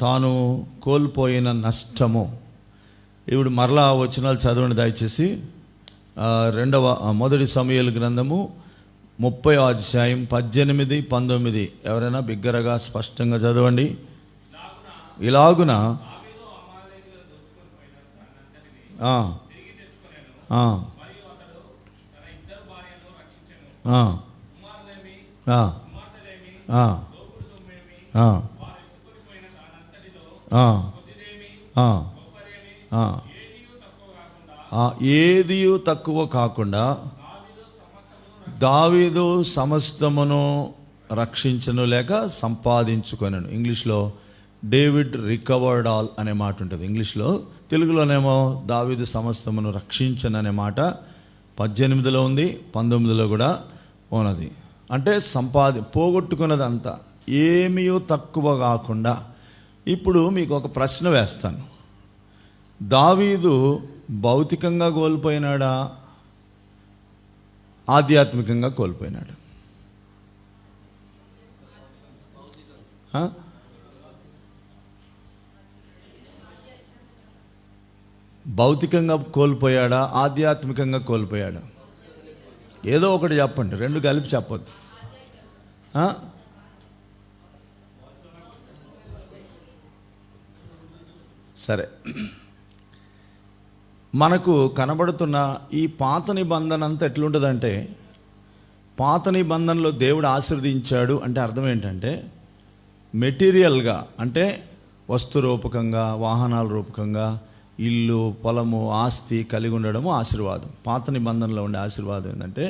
తాను కోల్పోయిన నష్టము. ఇప్పుడు మరలా వచనాలు చదవండి దయచేసి. మొదటి సమూయేలు గ్రంథము 30వ అధ్యాయం 18, 19. ఎవరైనా బిగ్గరగా స్పష్టంగా చదవండి. ఇలాగున ఏదియు తక్కువ కాకుండా దావీదు సమస్తమును రక్షించను లేక సంపాదించుకొనెను. ఇంగ్లీష్లో డేవిడ్ రికవర్డ్ ఆల్ అనే మాట ఉంటుంది. ఇంగ్లీష్లో, తెలుగులోనేమో దావీదు సమస్తమును రక్షించను అనే మాట 18లో ఉంది, 19లో కూడా ఉన్నది. అంటే పోగొట్టుకున్నదంతా ఏమీ తక్కువ కాకుండా. ఇప్పుడు మీకు ఒక ప్రశ్న వేస్తాను. దావీదు భౌతికంగా కోల్పోయినాడా, ఆధ్యాత్మికంగా కోల్పోయినాడు? భౌతికంగా కోల్పోయాడా, ఆధ్యాత్మికంగా కోల్పోయాడా? ఏదో ఒకటి చెప్పండి, రెండు కలిపి చెప్పొద్దు. సరే, మనకు కనబడుతున్న ఈ పాత నిబంధన అంతా ఎట్లుంటుందంటే, పాత నిబంధనలో దేవుడు ఆశీర్వదించాడు అంటే అర్థం ఏంటంటే, మెటీరియల్గా అంటే వస్తు రూపకంగా, వాహనాల రూపకంగా, ఇల్లు, పొలము, ఆస్తి కలిగి ఉండడము ఆశీర్వాదం. పాత నిబంధనలో ఉండే ఆశీర్వాదం ఏంటంటే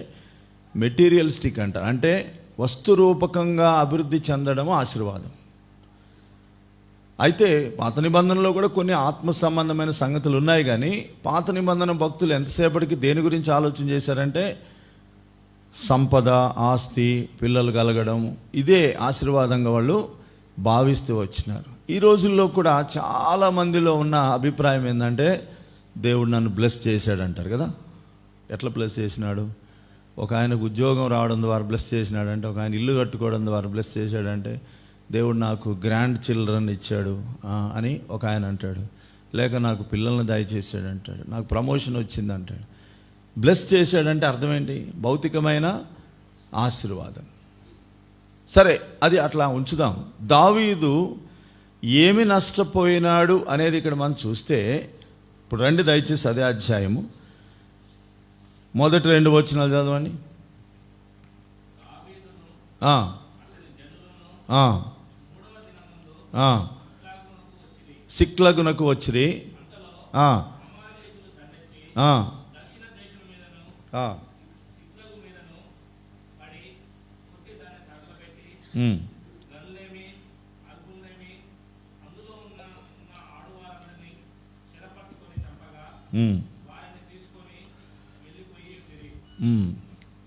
మెటీరియలిస్టిక్ అంటారు, అంటే వస్తు రూపకంగా అభివృద్ధి చెందడము ఆశీర్వాదం. అయితే పాత నిబంధనలో కూడా కొన్ని ఆత్మ సంబంధమైన సంగతులు ఉన్నాయి. కానీ పాత నిబంధన భక్తులు ఎంతసేపటికి దేని గురించి ఆలోచన చేశారంటే, సంపద, ఆస్తి, పిల్లలు కలగడం, ఇదే ఆశీర్వాదంగా వాళ్ళు భావిస్తూ వచ్చినారు. ఈ రోజుల్లో కూడా చాలా మందిలో ఉన్న అభిప్రాయం ఏంటంటే, దేవుడు నన్ను బ్లెస్ చేశాడంటారు కదా. ఎట్లా బ్లెస్ చేసినాడు? ఒక ఆయనకు ఉద్యోగం రావడం ద్వారా బ్లెస్ చేసినాడంటే, ఒక ఆయన ఇల్లు కట్టుకోవడం ద్వారా బ్లెస్ చేశాడంటే, దేవుడు నాకు గ్రాండ్ చిల్డ్రన్ ఇచ్చాడు అని ఒక ఆయన అంటాడు. లేక నాకు పిల్లల్ని దయచేసాడు అంటాడు, నాకు ప్రమోషన్ వచ్చింది అంటాడు. బ్లెస్ చేశాడంటే అర్థం ఏంటి? భౌతికమైన ఆశీర్వాదం. సరే, అది అట్లా ఉంచుదాం. దావీదు ఏమి నష్టపోయినాడు అనేది ఇక్కడ మనం చూస్తే, ఇప్పుడు రండి దయచేసి అదే అధ్యాయము మొదటి 2 వచనాలు చదవండి. సిక్లగునకు వచ్చిరి.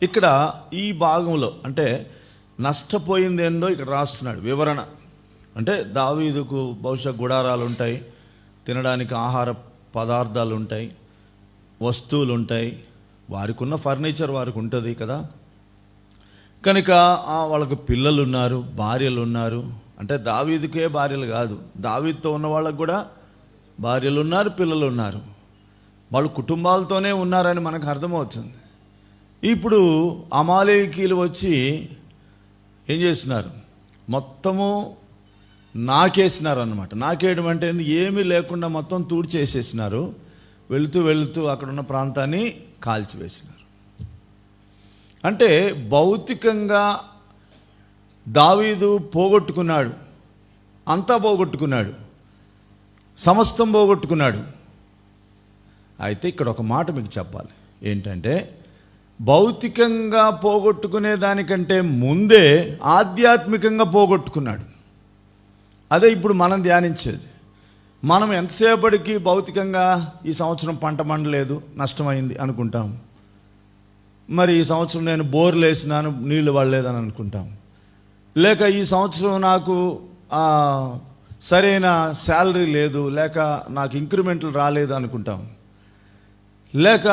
ఇక్కడ ఈ భాగంలో అంటే నష్టపోయింది ఏందో ఇక్కడ రాస్తున్నాడు వివరణ. అంటే దావీదుకు బహుశా గుడారాలు ఉంటాయి, తినడానికి ఆహార పదార్థాలు ఉంటాయి, వస్తువులు ఉంటాయి, వారికి ఉన్న ఫర్నిచర్ వారికి ఉంటుంది కదా. కనుక వాళ్ళకు పిల్లలు ఉన్నారు, భార్యలు ఉన్నారు. అంటే దావీదుకే భార్యలు కాదు, దావీదుతో ఉన్న వాళ్ళకు కూడా భార్యలు ఉన్నారు, పిల్లలు ఉన్నారు. వాళ్ళు కుటుంబాలతోనే ఉన్నారని మనకు అర్థమవుతుంది. ఇప్పుడు అమాలేకీయులు వచ్చి ఏం చేస్తున్నారు? మొత్తము నాకేసినారు అన్నమాట. నాకేయడం అంటే ఏమీ లేకుండా మొత్తం తూడ్చేసేసినారు. వెళుతూ వెళుతూ అక్కడున్న ప్రాంతాన్ని కాల్చివేసినారు. అంటే భౌతికంగా దావీదు పోగొట్టుకున్నాడు, అంతా పోగొట్టుకున్నాడు, సమస్తం పోగొట్టుకున్నాడు. అయితే ఇక్కడ ఒక మాట మీకు చెప్పాలి. ఏంటంటే, భౌతికంగా పోగొట్టుకునే దానికంటే ముందే ఆధ్యాత్మికంగా పోగొట్టుకున్నాడు. అదే ఇప్పుడు మనం ధ్యానించేది. మనం ఎంతసేపటికి భౌతికంగా ఈ సంవత్సరం పంట పండలేదు, నష్టమైంది అనుకుంటాం. మరి ఈ సంవత్సరం నేను బోర్లు వేసినాను, నీళ్లు పడలేదని అనుకుంటాం. లేక ఈ సంవత్సరం నాకు సరైన శాలరీ లేదు, లేక నాకు ఇంక్రిమెంట్లు రాలేదు అనుకుంటాం. లేక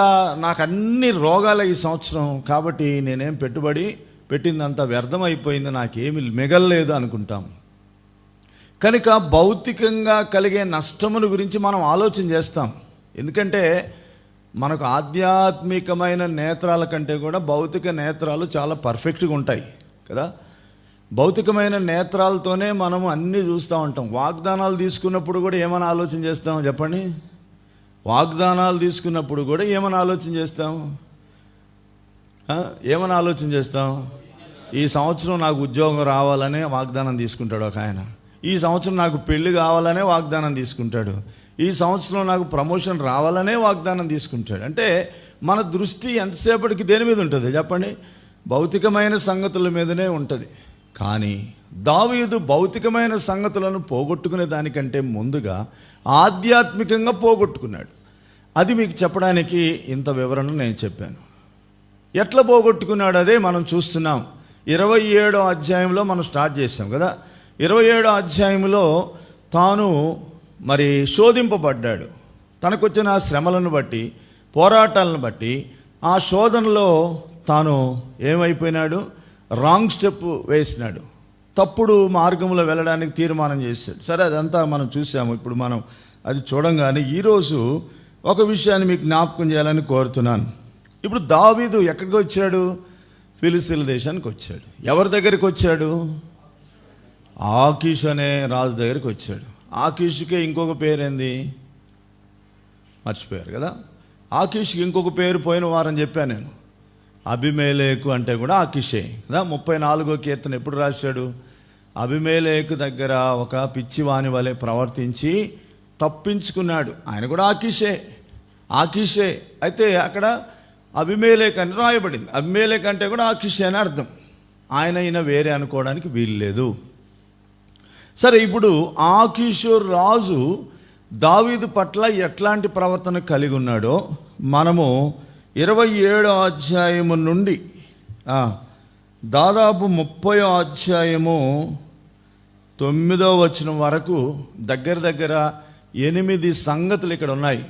నాకు అన్ని రోగాలే ఈ సంవత్సరం, కాబట్టి నేనేం పెట్టుబడి పెట్టిందంతా వ్యర్థమైపోయింది, నాకేమి మిగలలేదు అనుకుంటాం. కనుక భౌతికంగా కలిగే నష్టముల గురించి మనం ఆలోచన చేస్తాం. ఎందుకంటే మనకు ఆధ్యాత్మికమైన నేత్రాల కంటే కూడా భౌతిక నేత్రాలు చాలా పర్ఫెక్ట్గా ఉంటాయి కదా. భౌతికమైన నేత్రాలతోనే మనం అన్నీ చూస్తూ ఉంటాం. వాగ్దానాలు తీసుకున్నప్పుడు కూడా ఏమైనా ఆలోచన చేస్తాం చెప్పండి? వాగ్దానాలు తీసుకున్నప్పుడు కూడా ఏమైనా ఆలోచన చేస్తాం? ఏమైనా ఆలోచన చేస్తాం? ఈ సంవత్సరం నాకు ఉద్యోగం రావాలనే వాగ్దానం తీసుకుంటాడు ఒక ఆయన. ఈ సంవత్సరం నాకు పెళ్లి కావాలనే వాగ్దానం తీసుకుంటాడు. ఈ సంవత్సరం నాకు ప్రమోషన్ రావాలనే వాగ్దానం తీసుకుంటాడు. అంటే మన దృష్టి ఎంతసేపటికి దేని మీద ఉంటుంది చెప్పండి? భౌతికమైన సంగతుల మీదనే ఉంటుంది. కానీ దావీదు భౌతికమైన సంగతులను పోగొట్టుకునే దానికంటే ముందుగా ఆధ్యాత్మికంగా పోగొట్టుకున్నాడు. అది మీకు చెప్పడానికి ఇంత వివరణ నేను చెప్పాను. ఎట్లా పోగొట్టుకున్నాడు అదే మనం చూస్తున్నాం. 27వ అధ్యాయంలో మనం స్టార్ట్ చేసాం కదా. 27వ అధ్యాయంలో తాను మరి శోధింపబడ్డాడు. తనకొచ్చిన ఆ శ్రమలను బట్టి, పోరాటాలను బట్టి, ఆ శోధనలో తాను ఏమైపోయినాడు? రాంగ్ స్టెప్ వేసినాడు. తప్పుడు మార్గంలో వెళ్ళడానికి తీర్మానం చేశాడు. సరే, అదంతా మనం చూసాము. ఇప్పుడు మనం అది చూడంగానే ఈరోజు ఒక విషయాన్ని మీకు జ్ఞాపకం చేయాలని కోరుతున్నాను. ఇప్పుడు దావీదు ఎక్కడికి వచ్చాడు? ఫిలిస్తీన్ల దేశానికి వచ్చాడు. ఎవరి దగ్గరికి వచ్చాడు? ఆకీష్ అనే రాజు దగ్గరికి వచ్చాడు. ఆకీష్కే ఇంకొక పేరేంది? మర్చిపోయారు కదా. ఆకీష్కి ఇంకొక పేరు పోయిన వారం చెప్పాను నేను. అబీమెలెకు అంటే కూడా ఆకీషే కదా. 34వ కీర్తన ఎప్పుడు రాశాడు? అబీమెలెకు దగ్గర ఒక పిచ్చివాని వలె ప్రవర్తించి తప్పించుకున్నాడు. ఆయన కూడా ఆకీషే. అయితే అక్కడ అబీమెలెకు అని రాయబడింది. అబీమెలెకు అంటే కూడా ఆకీషే అని అర్థం. ఆయన వేరే అనుకోవడానికి వీలు లేదు. సరే, ఇప్పుడు ఆకీషు రాజు దావీదు పట్ల ఎట్లాంటి ప్రవర్తన కలిగి ఉన్నాడో మనము 27వ అధ్యాయము నుండి దాదాపు 30వ అధ్యాయము 9వ వచనం వరకు దగ్గర 8 సంగతులు ఇక్కడ ఉన్నాయి.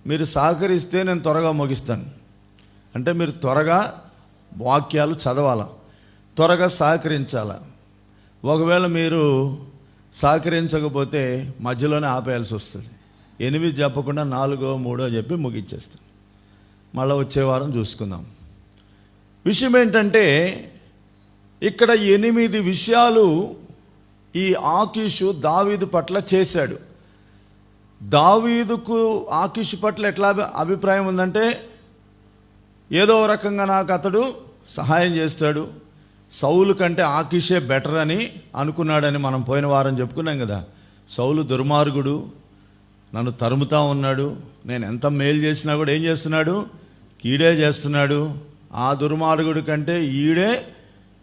మీరు సహకరిస్తే నేను త్వరగా ముగిస్తాను. అంటే మీరు త్వరగా వాక్యాలు చదవాలా, త్వరగా సహకరించాలా. ఒకవేళ మీరు సహకరించకపోతే మధ్యలోనే ఆపేయాల్సి వస్తుంది. 8 చెప్పకుండా 4, 3 చెప్పి ముగించేస్తాను. మళ్ళీ వచ్చే వారం చూసుకుందాం. విషయం ఏంటంటే ఇక్కడ 8 విషయాలు ఈ ఆకీషు దావీదు పట్ల చేశాడు. దావీదుకు ఆకీషు పట్ల ఎట్లా అభిప్రాయం ఉందంటే, ఏదో రకంగా నాకు అతడు సహాయం చేస్తాడు, సౌలు కంటే ఆకీషే బెటర్ అని అనుకున్నాడని మనం పోయిన వారం చెప్పుకున్నాం కదా. సౌలు దుర్మార్గుడు, నన్ను తరుముతా ఉన్నాడు, నేను ఎంత మేలు చేసినా కూడా ఏం చేస్తున్నాడు? కీడే చేస్తున్నాడు. ఆ దుర్మార్గుడి కంటే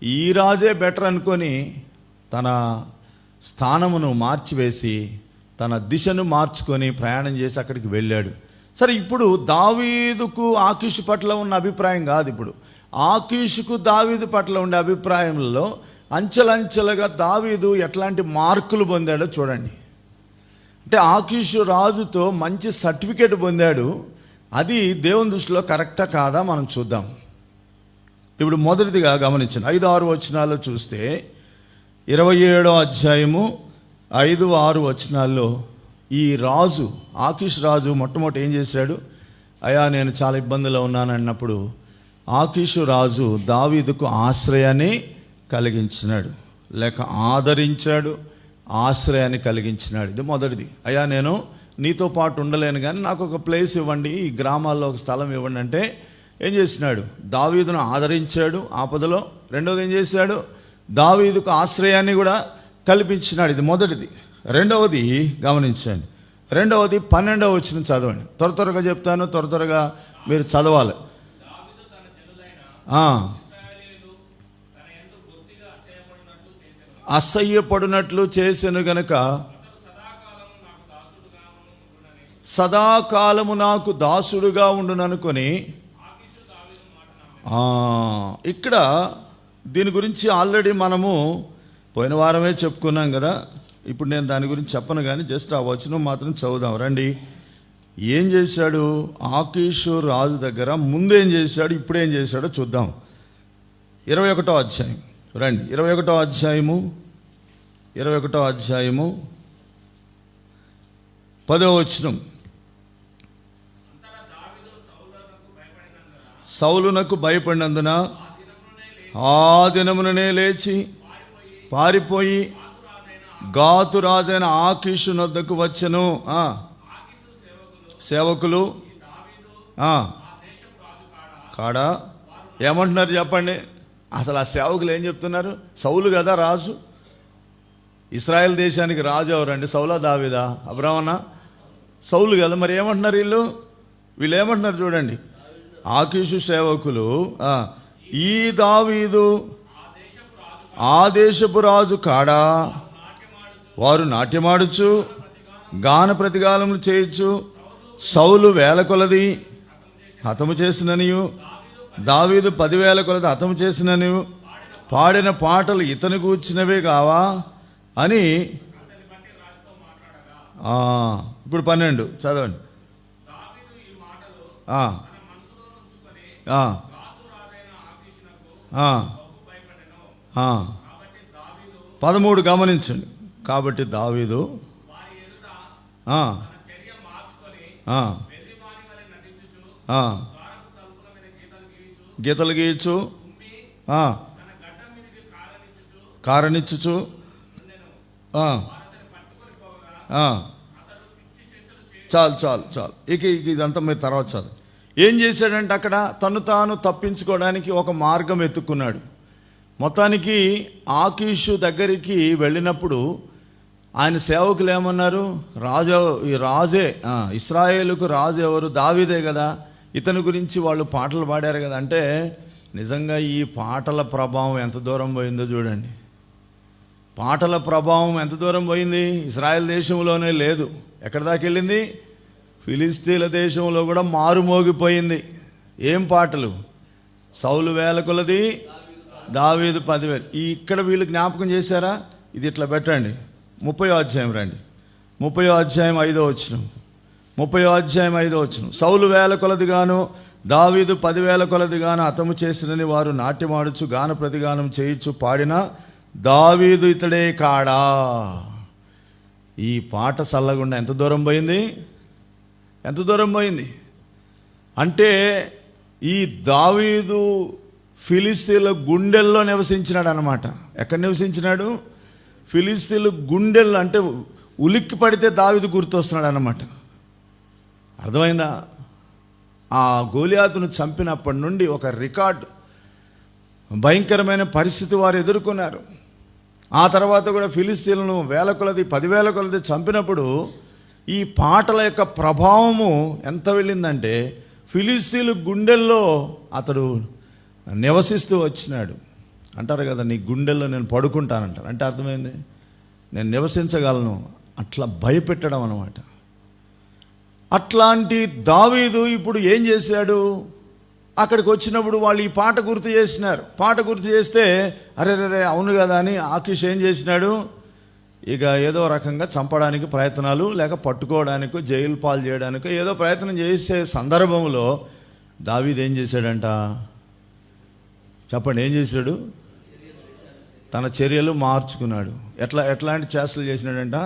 ఈ రాజే బెటర్ అనుకొని తన స్థానమును మార్చివేసి తన దిశను మార్చుకొని ప్రయాణం చేసి అక్కడికి వెళ్ళాడు. సరే, ఇప్పుడు దావీదుకు ఆకీషు పట్ల ఉన్న అభిప్రాయం కాదు. ఇప్పుడు ఆకీషుకు దావీదు పట్ల ఉండే అభిప్రాయంలో అంచెలంచెలుగా దావీదు ఎట్లాంటి మార్కులు పొందాడో చూడండి. అంటే ఆకీషు రాజుతో మంచి సర్టిఫికేట్ పొందాడు. అది దేవుని దృష్టిలో కరెక్టా కాదా మనం చూద్దాం. ఇప్పుడు మొదటిదిగా గమనించండి. 5-6 వచనాల్లో చూస్తే 27వ అధ్యాయము 5-6 వచనాల్లో ఈ రాజు ఆకీషు రాజు మొట్టమొదటి ఏం చేశాడు? అయ్యా, నేను చాలా ఇబ్బందుల్లో ఉన్నాను అన్నప్పుడు ఆకీషు రాజు దావీదుకు ఆశ్రయాన్ని కలిగించినాడు, లేక ఆదరించాడు, ఆశ్రయాన్ని కలిగించినాడు. ఇది మొదటిది. అయ్యా, నేను నీతో పాటు ఉండలేను కానీ నాకు ఒక ప్లేస్ ఇవ్వండి, ఈ గ్రామాల్లో ఒక స్థలం ఇవ్వండి అంటే ఏం చేసినాడు? దావీదును ఆదరించాడు ఆపదలో. రెండవది ఏం చేశాడు? దావీదుకు ఆశ్రయాన్ని కూడా కల్పించినాడు. ఇది మొదటిది. రెండవది గమనించండి. 12వ వచనం చదవండి. త్వరగా చెప్తాను, త్వరగా మీరు చదవాలి. అసహ్యపడినట్లు చేసెను గనుక సదాకాలము నాకు దాసుడుగా ఉండుననుకొని. ఇక్కడ దీని గురించి ఆల్రెడీ మనము పోయిన వారమే చెప్పుకున్నాం కదా. ఇప్పుడు నేను దాని గురించి చెప్పను కానీ జస్ట్ ఆ వచనం మాత్రం చదువుదాం రండి. ఏం చేశాడు ఆకీషు రాజు దగ్గర? ముందేం చేశాడు, ఇప్పుడేం చేశాడో చూద్దాం. 21వ అధ్యాయం రండి. 21వ అధ్యాయము 21వ అధ్యాయము 10వ వచనం. సౌలునకు భయపడినందున ఆ దినముననే లేచి పారిపోయి గాతు రాజైన ఆకీషు నొద్దకు వచ్చెను. సేవకులు కాడా ఏమంటున్నారు చెప్పండి. అసలు ఆ సేవకులు ఏం చెప్తున్నారు? సౌలు కదా రాజు, ఇశ్రాయేల్ దేశానికి రాజు ఎవరండి? సౌలా దావీదా అబ్రామనా? సౌలు కదా. మరి ఏమంటున్నారు వీళ్ళు ఏమంటున్నారు చూడండి. ఆకీషు సేవకులు ఈ దావీదు ఆ దేశపు రాజు కాడా, వారు నాట్యమాడుచు గాన ప్రతిగానములు చేయొచ్చు, సౌలు 1000 కొలది హతము చేసిననియు దావీదు 10,000 కొలది హతము చేసిననియు పాడిన పాటలు ఇతను కూర్చున్నవే కావా అని. ఇప్పుడు 12 చదవండి. ఆ 13 గమనించండి. కాబట్టి దావీదు గీతలు గీయచ్చు, కారణిచ్చుచు చాలు చాలు చాలు. ఇక ఇదంతా మీరు తర్వాత చదువు. ఏం చేశాడంటే అక్కడ తను తాను తప్పించుకోవడానికి ఒక మార్గం ఎత్తుక్కున్నాడు. మొత్తానికి ఆకీషు దగ్గరికి వెళ్ళినప్పుడు ఆయన సేవకులు ఏమన్నారు? రాజే ఇశ్రాయేలుకు రాజు ఎవరు? దావీదే కదా. ఇతని గురించి వాళ్ళు పాటలు పాడారు కదా. అంటే నిజంగా ఈ పాటల ప్రభావం ఎంత దూరం పోయిందో చూడండి. పాటల ప్రభావం ఎంత దూరం పోయింది? ఇశ్రాయేల్ దేశంలోనే లేదు, ఎక్కడి దాకా వెళ్ళింది? ఫిలిస్తీన్ల దేశంలో కూడా మారుమోగిపోయింది. ఏం పాటలు? సౌలు 1000 కొలది, దావీదు 10,000. ఇక్కడ వీళ్ళు జ్ఞాపకం చేశారా? ఇది ఇట్లా పెట్టండి. 30వ అధ్యాయం రండి. 30వ అధ్యాయం 5వ వచనం. 30వ అధ్యాయం 5వ వచనం. సౌలు 1000 కొలదిగాను దావీదు 10,000 కొలదిగాను హతము చేసినని వారు నాట్యమాడుచు గాన ప్రతిగానం చేయించు పాడిన దావీదు ఇతడే కాడా. ఈ పాట చల్లగుండా ఎంత దూరం పోయింది? ఎంత దూరం పోయింది అంటే ఈ దావీదు ఫిలిస్తీన్ల గుండెల్లో నివసించినాడు అన్నమాట. ఎక్కడ నివసించినాడు? ఫిలిస్తీన్ల గుండెల్లో. అంటే ఉలిక్కి పడితే దావీదు గుర్తొస్తున్నాడు అన్నమాట. అర్థమైందా? ఆ గోలియాతును చంపినప్పటి నుండి ఒక రికార్డు, భయంకరమైన పరిస్థితి వారు ఎదుర్కొన్నారు. ఆ తర్వాత కూడా ఫిలిస్తీన్లను 1000 కొలది 10,000 కొలది చంపినప్పుడు ఈ పాటల యొక్క ప్రభావము ఎంత వెళ్ళిందంటే ఫిలిస్తీన్ల గుండెల్లో అతడు నివసిస్తూ వచ్చినాడు. అంటారు కదా, నీ గుండెల్లో నేను పడుకుంటానంటారు. అంటే అర్థమైంది, నేను నివసించగలను. అట్లా భయపెట్టడం అన్నమాట. అట్లాంటి దావీదు ఇప్పుడు ఏం చేశాడు? అక్కడికి వచ్చినప్పుడు వాళ్ళు ఈ పాట గుర్తు చేసినారు. పాట గుర్తు చేస్తే అరే అవును కదా అని ఆకీష్ ఏం చేసినాడు? ఇక ఏదో రకంగా చంపడానికి ప్రయత్నాలు, లేక పట్టుకోవడానికో జైలు పాలు చేయడానికో ఏదో ప్రయత్నం చేసే సందర్భంలో దావీదు ఏం చేశాడంట? చెప్పండి, ఏం చేశాడు? తన చర్యలు మార్చుకున్నాడు. ఎట్లాంటి చేష్టలు చేసినాడంట?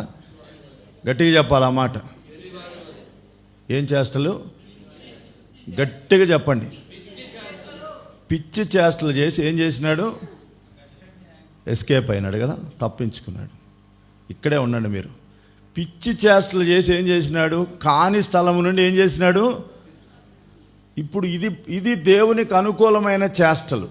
గట్టిగా చెప్పాలి ఆ మాట. ఏం చేష్టలు? గట్టిగా చెప్పండి. పిచ్చి చేష్టలు చేసి ఏం చేసినాడు? ఎస్కేప్ అయినాడు కదా, తప్పించుకున్నాడు. ఇక్కడే ఉండండి మీరు. పిచ్చి చేష్టలు చేసి ఏం చేసినాడు? కాని స్థలం నుండి ఏం చేసినాడు? ఇప్పుడు ఇది దేవునికి అనుకూలమైన చేష్టలు.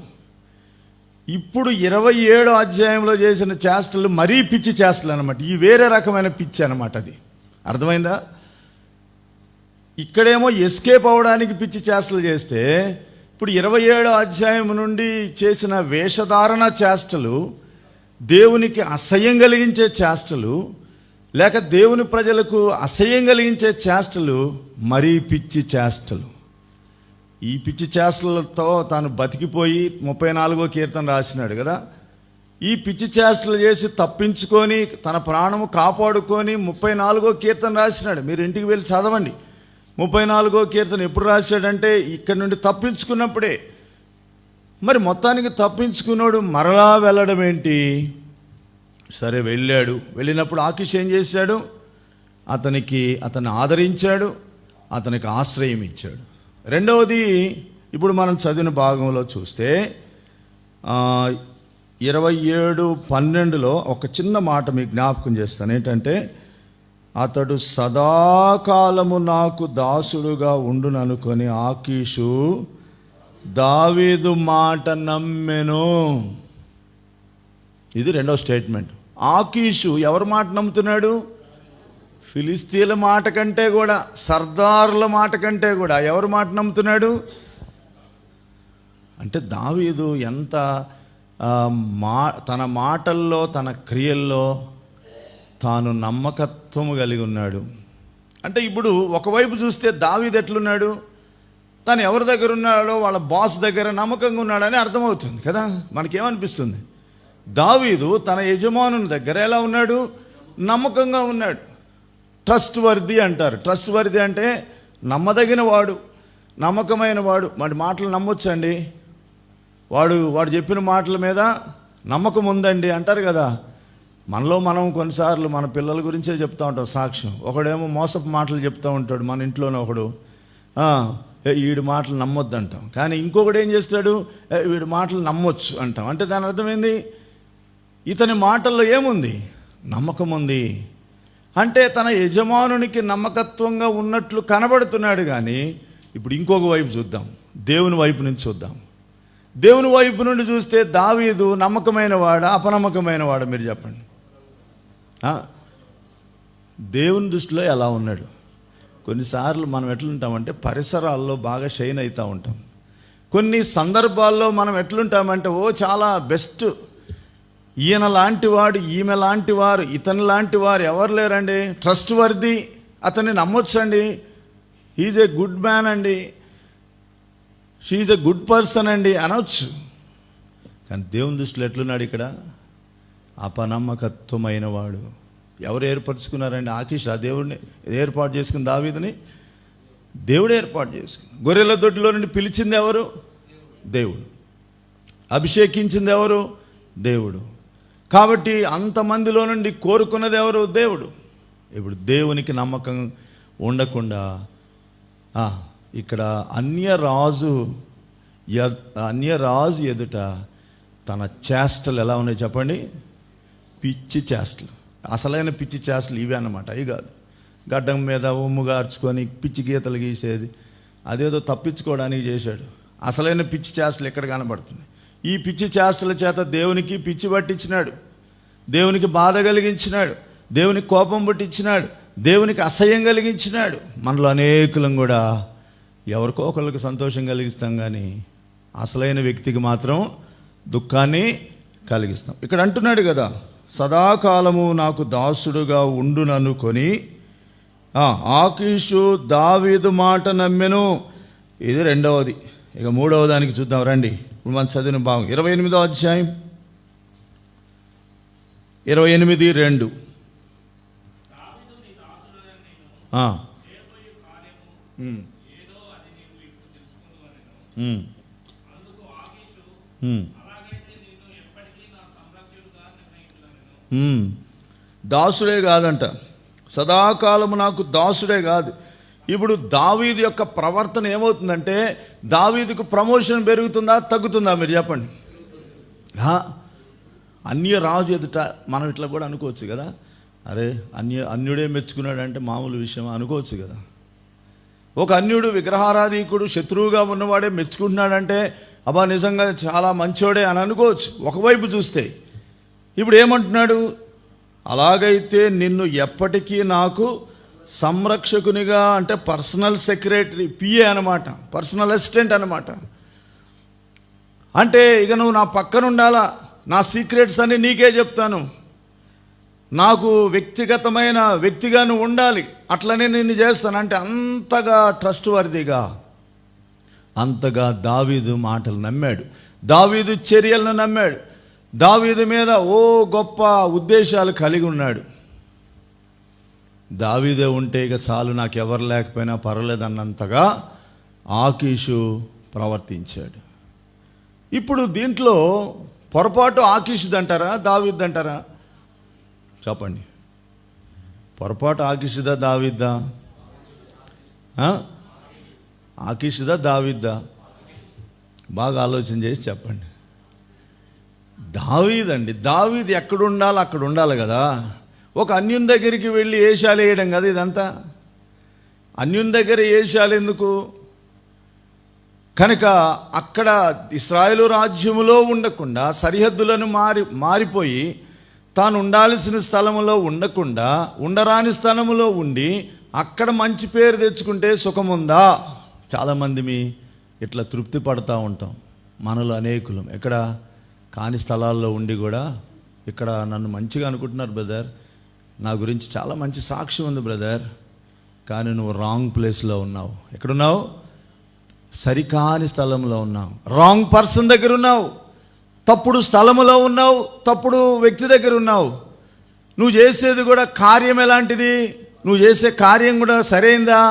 ఇప్పుడు 27వ అధ్యాయంలో చేసిన చేష్టలు మరీ పిచ్చి చేష్టలు అనమాట. ఈ వేరే రకమైన పిచ్చి అనమాట. అది అర్థమైందా? ఇక్కడేమో ఎస్కేప్ అవ్వడానికి పిచ్చి చేష్టలు చేస్తే, ఇప్పుడు 27వ అధ్యాయం నుండి చేసిన వేషధారణ చేష్టలు, దేవునికి అసహ్యం కలిగించే చేష్టలు, లేక దేవుని ప్రజలకు అసహ్యం కలిగించే చేష్టలు మరీ పిచ్చి చేష్టలు. ఈ పిచ్చి చేష్టలతో తాను బతికిపోయి 34వ కీర్తన రాసినాడు కదా. ఈ పిచ్చి చేష్టలు చేసి తప్పించుకొని తన ప్రాణము కాపాడుకొని 34వ కీర్తన రాసినాడు. మీరు ఇంటికి వెళ్ళి చదవండి. 34వ కీర్తన ఎప్పుడు రాశాడంటే ఇక్కడ నుండి తప్పించుకున్నప్పుడే. మరి మొత్తానికి తప్పించుకున్నాడు, మరలా వెళ్ళడం ఏంటి? సరే వెళ్ళినప్పుడు ఆకీష్ ఏం చేశాడు? అతన్ని ఆదరించాడు, అతనికి ఆశ్రయం ఇచ్చాడు. రెండవది, ఇప్పుడు మనం చదివిన భాగంలో చూస్తే 27:12 ఒక చిన్న మాట మీకు జ్ఞాపకం చేస్తాను. ఏంటంటే, అతడు సదాకాలము నాకు దాసుడుగా ఉండుననుకొని ఆకీషు దావీదు మాట నమ్మెను. ఇది రెండో స్టేట్మెంట్. ఆకీషు ఎవరి మాట నమ్ముతున్నాడు? ఫిలిస్తీన్ల మాట కంటే కూడా, సర్దారుల మాట కంటే కూడా ఎవరి మాట నమ్ముతున్నాడు? అంటే దావీదు ఎంత తన మాటల్లో, తన క్రియల్లో తాను నమ్మకత్వము కలిగి ఉన్నాడు. అంటే ఇప్పుడు ఒకవైపు చూస్తే దావీదు ఎట్లున్నాడు? తను ఎవరి దగ్గర ఉన్నాడో వాళ్ళ బాస్ దగ్గర నమ్మకంగా ఉన్నాడని అర్థమవుతుంది కదా. మనకేమనిపిస్తుంది? దావీదు తన యజమానుని దగ్గర ఎలా ఉన్నాడు? నమ్మకంగా ఉన్నాడు. ట్రస్ట్ వర్ది అంటారు. ట్రస్ట్ వర్ది అంటే నమ్మదగిన వాడు, నమ్మకమైన వాడు. వాడి మాటలు నమ్మొచ్చండి, వాడు చెప్పిన మాటల మీద నమ్మకం ఉందండి అంటారు కదా. మనం కొన్నిసార్లు మన పిల్లల గురించే చెప్తూ ఉంటాం సాక్ష్యం. ఒకడేమో మోసపు మాటలు చెప్తూ ఉంటాడు, మన ఇంట్లోనే ఒకడు వీడి మాటలు నమ్మొద్దు అంటాం. కానీ ఇంకొకడు ఏం చేస్తాడు? వీడి మాటలు నమ్మొచ్చు అంటాం. అంటే దాని అర్థమైంది, ఇతని మాటల్లో ఏముంది? నమ్మకం ఉంది. అంటే తన యజమానునికి నమ్మకత్వంగా ఉన్నట్లు కనబడుతున్నాడు. కానీ ఇప్పుడు ఇంకొక వైపు చూద్దాం, దేవుని వైపు నుంచి చూద్దాం. దేవుని వైపు నుండి చూస్తే దావీదు నమ్మకమైన వాడా, అపనమ్మకమైన వాడా? మీరు చెప్పండి. దేవుని దృష్టిలో ఎలా ఉన్నాడు? కొన్నిసార్లు మనం ఎట్లుంటామంటే పరిసరాల్లో బాగా షైన్ అవుతూ ఉంటాం. కొన్ని సందర్భాల్లో మనం ఎట్లుంటామంటే చాలా బెస్ట్, ఈయన లాంటి వాడు, ఈమె లాంటి వారు, ఇతని లాంటి వారు ఎవరు లేరండి, ట్రస్ట్ వర్ది, అతన్ని నమ్మొచ్చండి, హీజ్ ఏ గుడ్ మ్యాన్ అండి, షీఈ్ ఎ గుడ్ పర్సన్ అండి అనవచ్చు. కానీ దేవుని దృష్టిలో ఎట్లున్నాడు ఇక్కడ? అపనమ్మకత్వమైన వాడు. ఎవరు ఏర్పరచుకున్నారండి? ఆకీష్ ఆ దేవుడిని ఏర్పాటు చేసుకుని, దావీదుని దేవుడు ఏర్పాటు చేసుకుని. గొర్రెల దొడ్డిలో నుండి పిలిచింది ఎవరు? దేవుడు. అభిషేకించింది ఎవరు? దేవుడు. కాబట్టి అంతమందిలో నుండి కోరుకున్నది ఎవరు? దేవుడు. ఇప్పుడు దేవునికి నమ్మకం ఉండకుండా ఇక్కడ అన్యరాజు ఎదుట తన చేష్టలు ఎలా ఉన్నాయి చెప్పండి? పిచ్చి చేష్టలు. అసలైన పిచ్చి చేష్టలు ఇవే అన్నమాట. అవి కాదు గడ్డం మీద ఉమ్ము గార్చుకొని పిచ్చి గీతలు గీసేది, అదేదో తప్పించుకోవడానికి చేశాడు. అసలైన పిచ్చి చేష్టలు ఎక్కడ కనబడుతున్నాయి? ఈ పిచ్చి చేష్టల చేత దేవునికి పిచ్చి పట్టించినాడు, దేవునికి బాధ కలిగించినాడు, దేవునికి కోపం పట్టించినాడు, దేవునికి అసహ్యం కలిగించినాడు. మనలో అనేకులం కూడా ఎవరికో ఒకరికి సంతోషం కలిగిస్తాం, కానీ అసలైన వ్యక్తికి మాత్రం దుఃఖాన్ని కలిగిస్తాం. ఇక్కడ అంటున్నాడు కదా, సదాకాలము నాకు దాసుడుగా ఉండుననుకొని ఆకీషు దావీదు మాట నమ్మెను. ఇది రెండవది. ఇక మూడవ దానికి చూద్దాం రండి. ఇప్పుడు మనం చదివిన భాగం 28వ అధ్యాయం 28:2. దాసుడే కాదంట, సదాకాలము నాకు దాసుడే కాదు. ఇప్పుడు దావీదు యొక్క ప్రవర్తన ఏమవుతుందంటే, దావీదుకు ప్రమోషన్ పెరుగుతుందా తగ్గుతుందా? మీరు చెప్పండి. అన్య రాజు ఎదుట మనం ఇట్లా కూడా అనుకోవచ్చు కదా, అరే అన్యుడే మెచ్చుకున్నాడంటే మామూలు విషయం అనుకోవచ్చు కదా. ఒక అన్యుడు, విగ్రహారాధికుడు, శత్రువుగా ఉన్నవాడే మెచ్చుకుంటున్నాడంటే అబ్బా నిజంగా చాలా మంచోడే అని అనుకోవచ్చు ఒకవైపు చూస్తే. ఇప్పుడు ఏమంటున్నాడు? అలాగైతే నిన్ను ఎప్పటికీ నాకు సంరక్షకునిగా, అంటే పర్సనల్ సెక్రటరీ, పిఏ అనమాట, పర్సనల్ అసిస్టెంట్ అనమాట. అంటే ఇక నువ్వు నా పక్కన ఉండాలా, నా సీక్రెట్స్ అన్ని నీకే చెప్తాను, నాకు వ్యక్తిగతమైన వ్యక్తిగా నువ్వు ఉండాలి, అట్లనే నిన్ను చేస్తాను. అంటే అంతగా ట్రస్ట్ వర్దిగా, అంతగా దావీదు మాటలు నమ్మాడు, దావీదు చర్యలను నమ్మాడు, దావీదు మీద గొప్ప ఉద్దేశాలు కలిగి ఉన్నాడు. దావీదే ఉంటే ఇక చాలు, నాకు ఎవరు లేకపోయినా పర్వాలేదన్నంతగా ఆకీషు ప్రవర్తించాడు. ఇప్పుడు దీంట్లో పొరపాటు ఆకీషుది అంటారా, దావీదు అంటారా? చెప్పండి. పొరపాటు ఆకీషుదా దావీదా? ఆకీషుదా దావీదా? బాగా ఆలోచన చేసి చెప్పండి. దావీదండి. దావీదు ఎక్కడ ఉండాలో అక్కడ ఉండాలి కదా. ఒక అన్యుని దగ్గరికి వెళ్ళి ఏషాలు వేయడం కదా ఇదంతా. అన్యుని దగ్గర ఏషాలు ఎందుకు? కనుక అక్కడ ఇశ్రాయేలు రాజ్యములో ఉండకుండా సరిహద్దులను మారిపోయి తాను ఉండాల్సిన స్థలములో ఉండకుండా ఉండరాని స్థలములో ఉండి అక్కడ మంచి పేరు తెచ్చుకుంటే సుఖముందా? చాలామంది ఇట్లా తృప్తి పడుతూ ఉంటాం. మనలో అనేకులం ఎక్కడ కాని స్థలాల్లో ఉండి కూడా ఇక్కడ నన్ను మంచిగా అనుకుంటున్నారు బ్రదర్, నా గురించి చాలా మంచి సాక్ష్యం ఉంది బ్రదర్, కానీ నువ్వు రాంగ్ ప్లేస్లో ఉన్నావు. ఎక్కడున్నావు? సరికాని స్థలంలో ఉన్నావు. రాంగ్ పర్సన్ దగ్గర ఉన్నావు, తప్పుడు స్థలములో ఉన్నావు, తప్పుడు వ్యక్తి దగ్గర ఉన్నావు. నువ్వు చేసేది కూడా కార్యం ఎలాంటిది? నువ్వు చేసే కార్యం కూడా సరైందా?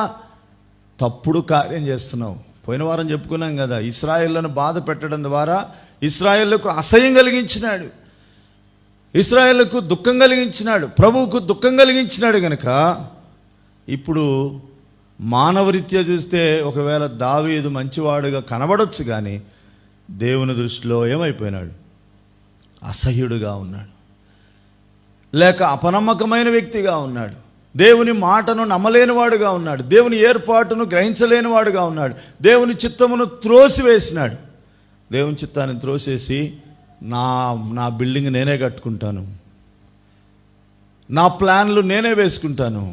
తప్పుడు కార్యం చేస్తున్నావు. పోయిన వారం చెప్పుకున్నాం కదా, ఇశ్రాయేలును బాధ పెట్టడం ద్వారా ఇశ్రాయేలుకు అసహ్యం కలిగించినాడు, ఇశ్రాయేలుకు దుఃఖం కలిగించినాడు, ప్రభువుకు దుఃఖం కలిగించినాడు. కనుక ఇప్పుడు మానవరీత్యా చూస్తే ఒకవేళ దావీదు మంచివాడుగా కనబడొచ్చు, కానీ దేవుని దృష్టిలో ఏమైపోయినాడు? అసహ్యుడుగా ఉన్నాడు, లేక అపనమ్మకమైన వ్యక్తిగా ఉన్నాడు, దేవుని మాటను నమ్మలేనివాడుగా ఉన్నాడు, దేవుని ఏర్పాటును గ్రహించలేనివాడుగా ఉన్నాడు, దేవుని చిత్తమును త్రోసివేసినాడు. దేవుని చిత్తాన్ని త్రోసేసి నా బిల్డింగ్ నేనే కట్టుకుంటాను, నా ప్లాన్లు నేనే వేసుకుంటాను,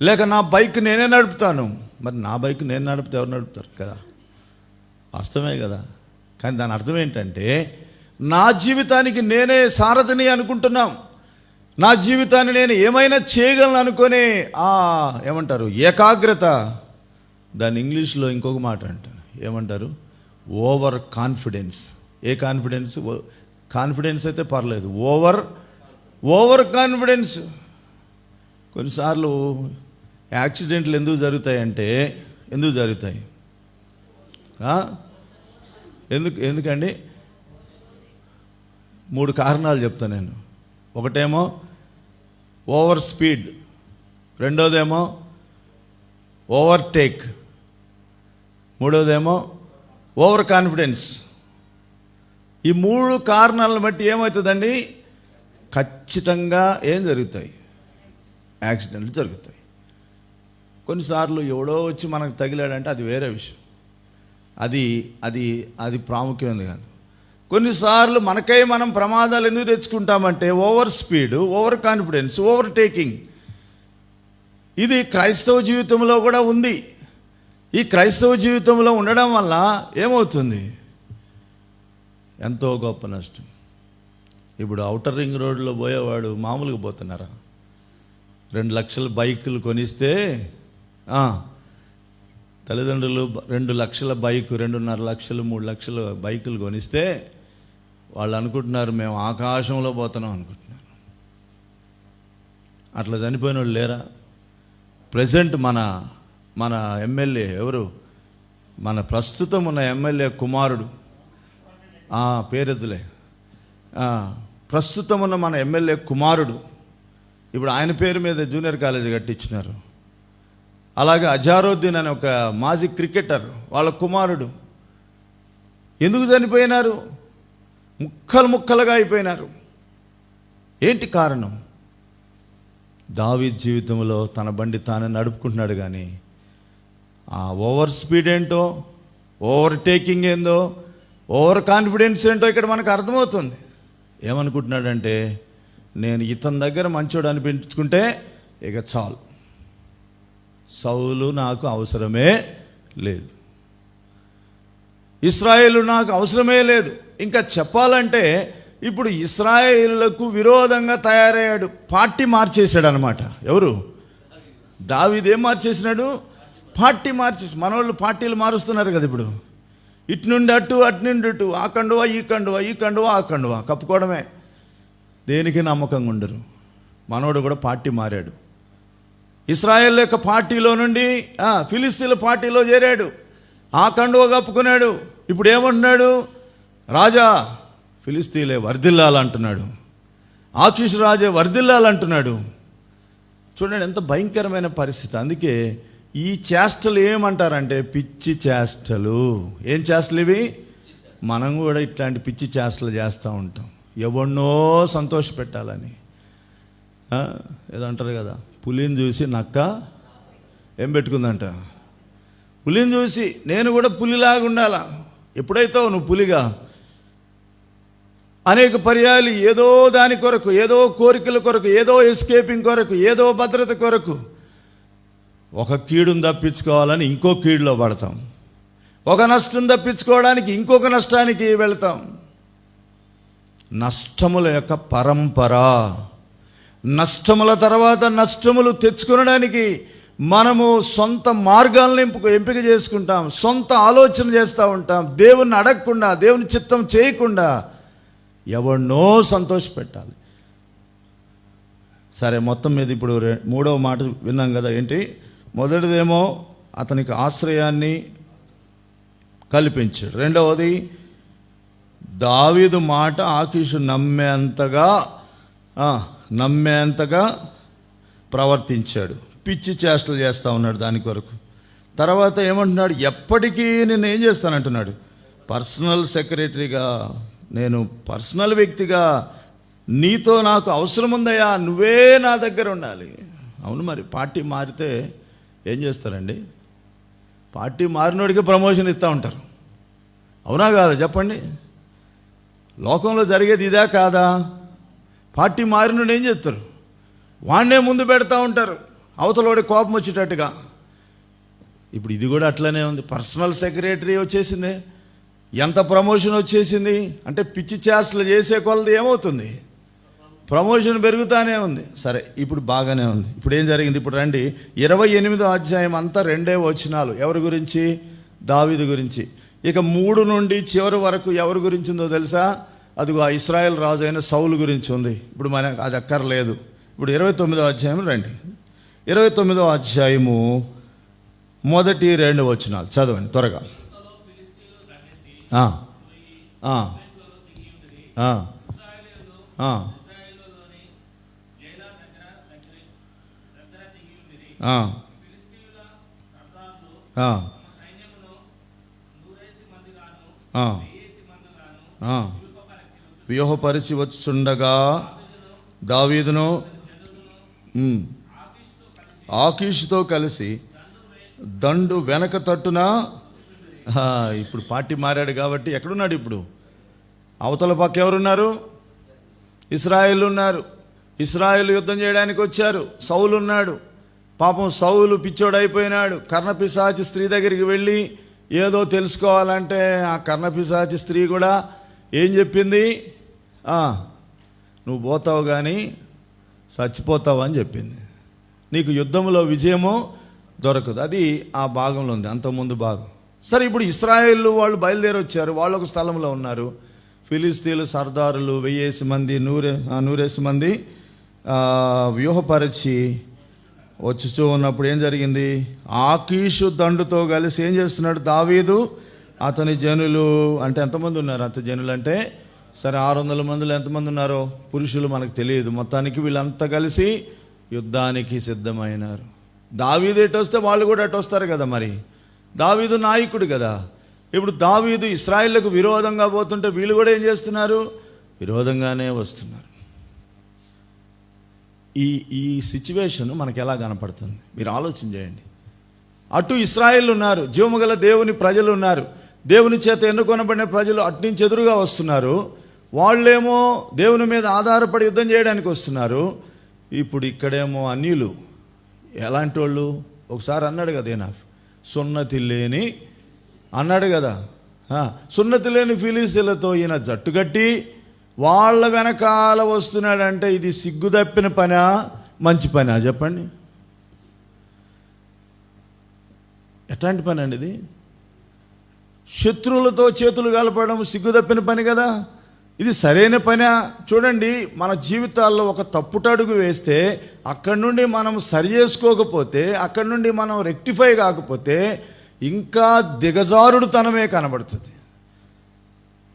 లేక నా బైక్ నేనే నడుపుతాను. మరి నా బైక్ నేను నడిపితే ఎవరు నడుపుతారు కదా? వాస్తవమే కదా. కానీ దాని అర్థం ఏంటంటే నా జీవితానికి నేనే సారథిని అనుకుంటున్నాం, నా జీవితాన్ని నేను ఏమైనా చేయగలను అనుకునే ఏమంటారు ఏకాగ్రత. దాన్ని ఇంగ్లీష్లో ఇంకొక మాట అంటారు, ఏమంటారు? Over confidence. ఏ కాన్ఫిడెన్స్? కాన్ఫిడెన్స్ అయితే పర్లేదు, ఓవర్ కాన్ఫిడెన్స్. కొన్నిసార్లు యాక్సిడెంట్లు ఎందుకు జరుగుతాయంటే ఎందుకు జరుగుతాయి? ఎందుకండి? 3 కారణాలు చెప్తాను నేను. ఒకటేమో ఓవర్ స్పీడ్, రెండోదేమో ఓవర్టేక్, మూడోదేమో ఓవర్ కాన్ఫిడెన్స్. ఈ 3 కారణాలను బట్టి ఏమవుతుందండి? ఖచ్చితంగా ఏం జరుగుతాయి? యాక్సిడెంట్లు జరుగుతాయి. కొన్నిసార్లు ఎవడో వచ్చి మనకు తగిలాడంటే అది వేరే విషయం, అది అది అది ప్రాముఖ్యమైనది కాదు. కొన్నిసార్లు మనకై మనం ప్రమాదాలు ఎందుకు తెచ్చుకుంటామంటే over speed, over confidence, overtaking. ఇది క్రైస్తవ జీవితంలో కూడా ఉంది. ఈ క్రైస్తవ జీవితంలో ఉండడం వల్ల ఏమవుతుంది? ఎంతో గొప్ప నష్టం. ఇప్పుడు ఔటర్ రింగ్ రోడ్లో పోయేవాడు మామూలుగా పోతున్నారా? 2 లక్షల బైకులు కొనిస్తే తల్లిదండ్రులు 2 లక్షల బైకు, 2.5 లక్షలు, 3 లక్షల బైకులు కొనిస్తే వాళ్ళు అనుకుంటున్నారు మేము ఆకాశంలో పోతున్నాం అనుకుంటున్నారు. అట్లా చనిపోయిన వాళ్ళు లేరా? ప్రజెంట్ మన ఎమ్మెల్యే ఎవరు? మన ప్రస్తుతం ఉన్న ఎమ్మెల్యే కుమారుడు, పేరెద్దులే, ప్రస్తుతం ఉన్న మన ఎమ్మెల్యే కుమారుడు ఇప్పుడు ఆయన పేరు మీద జూనియర్ కాలేజీ కట్టించినారు. అలాగే అజారుద్దీన్ అనే ఒక మాజీ క్రికెటర్, వాళ్ళ కుమారుడు ఎందుకు చనిపోయినారు? ముక్కలుగా అయిపోయినారు. ఏంటి కారణం? దావీదు జీవితంలో తన బండి తానే నడుపుకుంటున్నాడు, కానీ ఆ ఓవర్ స్పీడ్ ఏంటో, ఓవర్టేకింగ్ ఏందో, ఓవర్ కాన్ఫిడెన్స్ ఏంటో ఇక్కడ మనకు అర్థమవుతుంది. ఏమనుకుంటున్నాడంటే నేను ఇతని దగ్గర మంచోడు అనిపించుకుంటే ఇక చాలు, సౌలు నాకు అవసరమే లేదు, ఇశ్రాయేలు నాకు అవసరమే లేదు. ఇంకా చెప్పాలంటే ఇప్పుడు ఇశ్రాయేలులకు విరోధంగా తయారయ్యాడు, పార్టీ మార్చేశాడు అనమాట. ఎవరు? దావీదు. ఏం మార్చేసినాడు? పార్టీ మార్చేసి. మనోళ్ళు పార్టీలు మారుస్తున్నారు కదా ఇప్పుడు, ఇటు నుండి అటు, అటు నుండి ఇటు, ఆ కండువా ఈ కండువా, ఈ కండువా ఆ కండువా కప్పుకోవడమే, దేనికి నమ్మకంగా ఉండరు. మనోడు కూడా పార్టీ మారాడు. ఇశ్రాయేల్ యొక్క పార్టీలో నుండి ఫిలిస్తీన్ల పార్టీలో చేరాడు, ఆ కండువ కప్పుకున్నాడు. ఇప్పుడు ఏమంటున్నాడు? రాజా ఫిలిస్తీన్లే వర్ధిల్లాలంటున్నాడు. ఆకీషు రాజే వర్ధిల్లాలంటున్నాడు. చూడండి ఎంత భయంకరమైన పరిస్థితి. అందుకే ఈ చేష్టలు ఏమంటారంటే పిచ్చి చేష్టలు. ఏం చేష్టలు ఇవి? మనం కూడా ఇట్లాంటి పిచ్చి చేష్టలు చేస్తూ ఉంటాం, ఎవరినో సంతోష పెట్టాలని. ఏదో అంటారు కదా, పులిని చూసి నక్క ఏం పెట్టుకుందంట? పులిని చూసి నేను కూడా పులిలాగా ఉండాలా. ఎప్పుడైతే నువ్వు పులిగా అనేక పర్యాలు ఏదో దాని కొరకు, ఏదో కోరికల కొరకు, ఏదో ఎస్కేపింగ్ కొరకు, ఏదో భద్రత కొరకు ఒక కీడును తప్పించుకోవాలని ఇంకో కీడులో పడతాం, ఒక నష్టం తప్పించుకోవడానికి ఇంకొక నష్టానికి వెళతాం. నష్టముల యొక్క పరంపర, నష్టముల తర్వాత నష్టములు తెచ్చుకొనడానికి మనము సొంత మార్గాలను ఎంపిక చేసుకుంటాం, సొంత ఆలోచన చేస్తూ ఉంటాం. దేవుణ్ణి అడగకుండా, దేవుని చిత్తం చేయకుండా ఎవరినో సంతోషపెట్టాలి. సరే, మొత్తం మీద ఇప్పుడు మూడవ మాట విన్నాం కదా. ఏంటి? మొదటిదేమో అతనికి ఆశ్రయాన్ని కల్పించాడు. రెండవది దావీదు మాట ఆకీషు నమ్మేంతగా ప్రవర్తించాడు. పిచ్చి చేష్టలు చేస్తూ ఉన్నాడు దాని కొరకు. తర్వాత ఏమంటున్నాడు? ఎప్పటికీ నేను ఏం చేస్తానంటున్నాడు? పర్సనల్ సెక్రటరీగా, నేను పర్సనల్ వ్యక్తిగా, నీతో నాకు అవసరం ఉందయ్యా, నువ్వే నా దగ్గర ఉండాలి. అవును, మరి పార్టీ మారితే ఏం చేస్తారండి? పార్టీ మారినోడికి ప్రమోషన్ ఇస్తూ ఉంటారు. అవునా కాదా చెప్పండి? లోకంలో జరిగేది ఇదే కాదా? పార్టీ మారినోడు ఏం చేస్తారు? వాడినే ముందు పెడతా ఉంటారు, అవతలోడి కోపం వచ్చేటట్టుగా. ఇప్పుడు ఇది కూడా అట్లనే ఉంది. పర్సనల్ సెక్రటరీ వచ్చేసింది, ఎంత ప్రమోషన్ వచ్చేసింది అంటే పిచ్చి చేష్టలు చేసే కొలది ఏమవుతుంది? ప్రమోషన్ పెరుగుతానే ఉంది. సరే, ఇప్పుడు బాగానే ఉంది. ఇప్పుడు ఏం జరిగింది? ఇప్పుడు రండి, 28వ అధ్యాయం అంతా 2 వచనాలు ఎవరి గురించి? దావీదు గురించి. ఇక 3 నుండి చివరి వరకు ఎవరి గురించి ఉందో తెలుసా? అదిగో ఆ ఇశ్రాయేల్ రాజు అయిన సౌలు గురించి ఉంది. ఇప్పుడు మనకు అది అక్కర్లేదు. ఇప్పుడు 29వ అధ్యాయం రండి. 29వ అధ్యాయము 1-2 వచనాలు చదవండి త్వరగా. వ్యూహపరిచి వచ్చుండగా దావీదును ఆకీషుతో కలిసి దండు వెనక తట్టున. ఇప్పుడు పార్టీ మారాడు కాబట్టి ఎక్కడున్నాడు? ఇప్పుడు అవతల పక్క ఎవరున్నారు? ఇశ్రాయేలు ఉన్నారు. ఇశ్రాయేలు యుద్ధం చేయడానికి వచ్చారు. సౌలు ఉన్నాడు. పాపం సౌలు పిచ్చోడైపోయినాడు. కర్ణపిశాచి స్త్రీ దగ్గరికి వెళ్ళి ఏదో తెలుసుకోవాలంటే ఆ కర్ణపిశాచి స్త్రీ కూడా ఏం చెప్పింది? నువ్వు పోతావు కానీ చచ్చిపోతావు అని చెప్పింది. నీకు యుద్ధంలో విజయము దొరకదు. అది ఆ భాగంలో ఉంది, అంతకుముందు భాగం. సరే, ఇప్పుడు ఇశ్రాయేలు వాళ్ళు బయలుదేరి వచ్చారు. వాళ్ళు ఒక స్థలంలో ఉన్నారు. ఫిలిస్తీన్లు సర్దారులు 1000 మంది 100 మంది వ్యూహపరిచి వచ్చుచూ ఉన్నప్పుడు ఏం జరిగింది? ఆకీషు దండుతో కలిసి ఏం చేస్తున్నాడు? దావీదు అతని జనులు అంటే ఎంతమంది ఉన్నారు? అంత జనులు అంటే సరే 600 మందిలో ఎంతమంది ఉన్నారో పురుషులు మనకు తెలియదు. మొత్తానికి వీళ్ళంతా కలిసి యుద్ధానికి సిద్ధమైనారు. దావీదు ఎటు వస్తే వాళ్ళు కూడా అటు వస్తారు కదా. మరి దావీదు నాయకుడు కదా. ఇప్పుడు దావీదు ఇశ్రాయేలుకు విరోధంగా పోతుంటే వీళ్ళు కూడా ఏం చేస్తున్నారు? విరోధంగానే వస్తున్నారు. ఈ సిచ్యువేషన్ మనకు ఎలా కనపడుతుంది? మీరు ఆలోచన చేయండి. అటు ఇశ్రాయేలు ఉన్నారు, జీవము గల దేవుని ప్రజలు ఉన్నారు, దేవుని చేత ఎన్నుకొనబడిన ప్రజలు అట్నుంచి ఎదురుగా వస్తున్నారు. వాళ్ళేమో దేవుని మీద ఆధారపడి యుద్ధం చేయడానికి వస్తున్నారు. ఇప్పుడు ఇక్కడేమో అన్యులు. ఎలాంటి వాళ్ళు? ఒకసారి అన్నాడు కదా ఈయన, సున్నతి లేని అన్నాడు కదా. సున్నతి లేని ఫిలిస్తీన్లతో ఈయన జట్టు కట్టి వాళ్ళ వెనకాల వస్తున్నాడంటే ఇది సిగ్గు తప్పిన పనా మంచి పనా చెప్పండి? ఎట్లాంటి పని అండి ఇది? శత్రువులతో చేతులు కలపడం సిగ్గు తప్పిన పని కదా. ఇది సరైన పనా? చూడండి, మన జీవితాల్లో ఒక తప్పుటడుగు వేస్తే అక్కడి నుండి మనం సరి చేసుకోకపోతే, అక్కడి నుండి మనం రెక్టిఫై కాకపోతే ఇంకా దిగజారుడుతనమే కనబడుతుంది.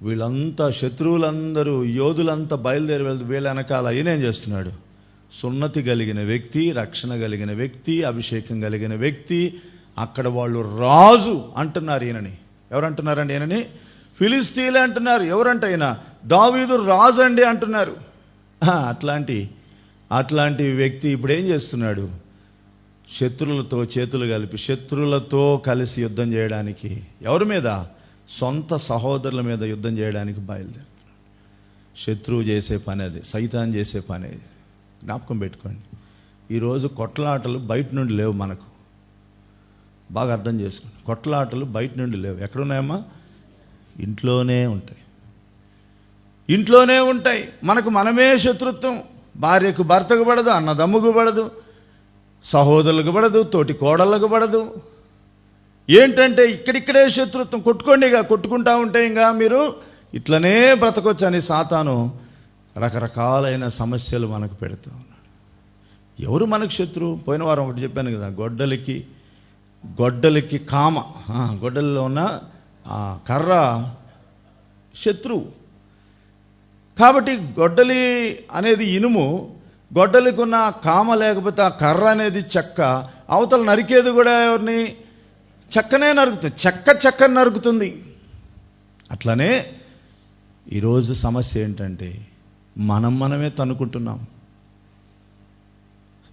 వీళ్ళంతా శత్రువులందరూ యోధులంతా బయలుదేరి వెళ్తూ వీళ్ళ వెనకాల ఈయనేం చేస్తున్నాడు? సున్నతి కలిగిన వ్యక్తి, రక్షణ కలిగిన వ్యక్తి, అభిషేకం కలిగిన వ్యక్తి. అక్కడ వాళ్ళు రాజు అంటున్నారు ఈయనని. ఎవరంటున్నారండి ఈయనని? ఫిలిస్తీన్లే అంటున్నారు. ఎవరంట ఈయన? దావీదు రాజు అండి అంటున్నారు. అట్లాంటి వ్యక్తి ఇప్పుడు ఏం చేస్తున్నాడు? శత్రువులతో చేతులు కలిపి శత్రువులతో కలిసి యుద్ధం చేయడానికి, ఎవరి మీద? సొంత సహోదరుల మీద యుద్ధం చేయడానికి బయలుదేరుతున్నాడు. శత్రువు చేసే పని అది, సైతాన్ చేసే పని అది. జ్ఞాపకం పెట్టుకోండి. ఈరోజు కొట్లాటలు బయట నుండి లేవు మనకు. బాగా అర్థం చేసుకోండి. కొట్లాటలు బయట నుండి లేవు. ఎక్కడున్నాయమ్మా? ఇంట్లోనే ఉంటాయి. మనకు మనమే శత్రుత్వం. భార్యకు భర్తకు పడదు, అన్నదమ్ముకు పడదు, సహోదరులకు పడదు, తోటి కోడళ్ళకు పడదు. ఏంటంటే ఇక్కడిక్కడే శత్రుత్వం. కొట్టుకుంటా ఉంటే ఇంకా మీరు ఇట్లనే బ్రతకొచ్చు అని సాతాను రకరకాలైన సమస్యలు మనకు పెడుతూ ఉన్నాడు. ఎవరు మనకు శత్రువు? పోయిన వారం ఒకటి చెప్పాను కదా, గొడ్డలికి కామ, గొడ్డలిలో ఉన్న కర్ర శత్రువు. కాబట్టి గొడ్డలి అనేది ఇనుము, గొడ్డలికి ఉన్న కామ లేకపోతే ఆ కర్ర అనేది చెక్క. అవతల నరికేది కూడా ఎవరిని? చెక్కనే నరుకుతుంది. చెక్కని నరుకుతుంది. అట్లనే ఈరోజు సమస్య ఏంటంటే మనమే తనుకుంటున్నాం.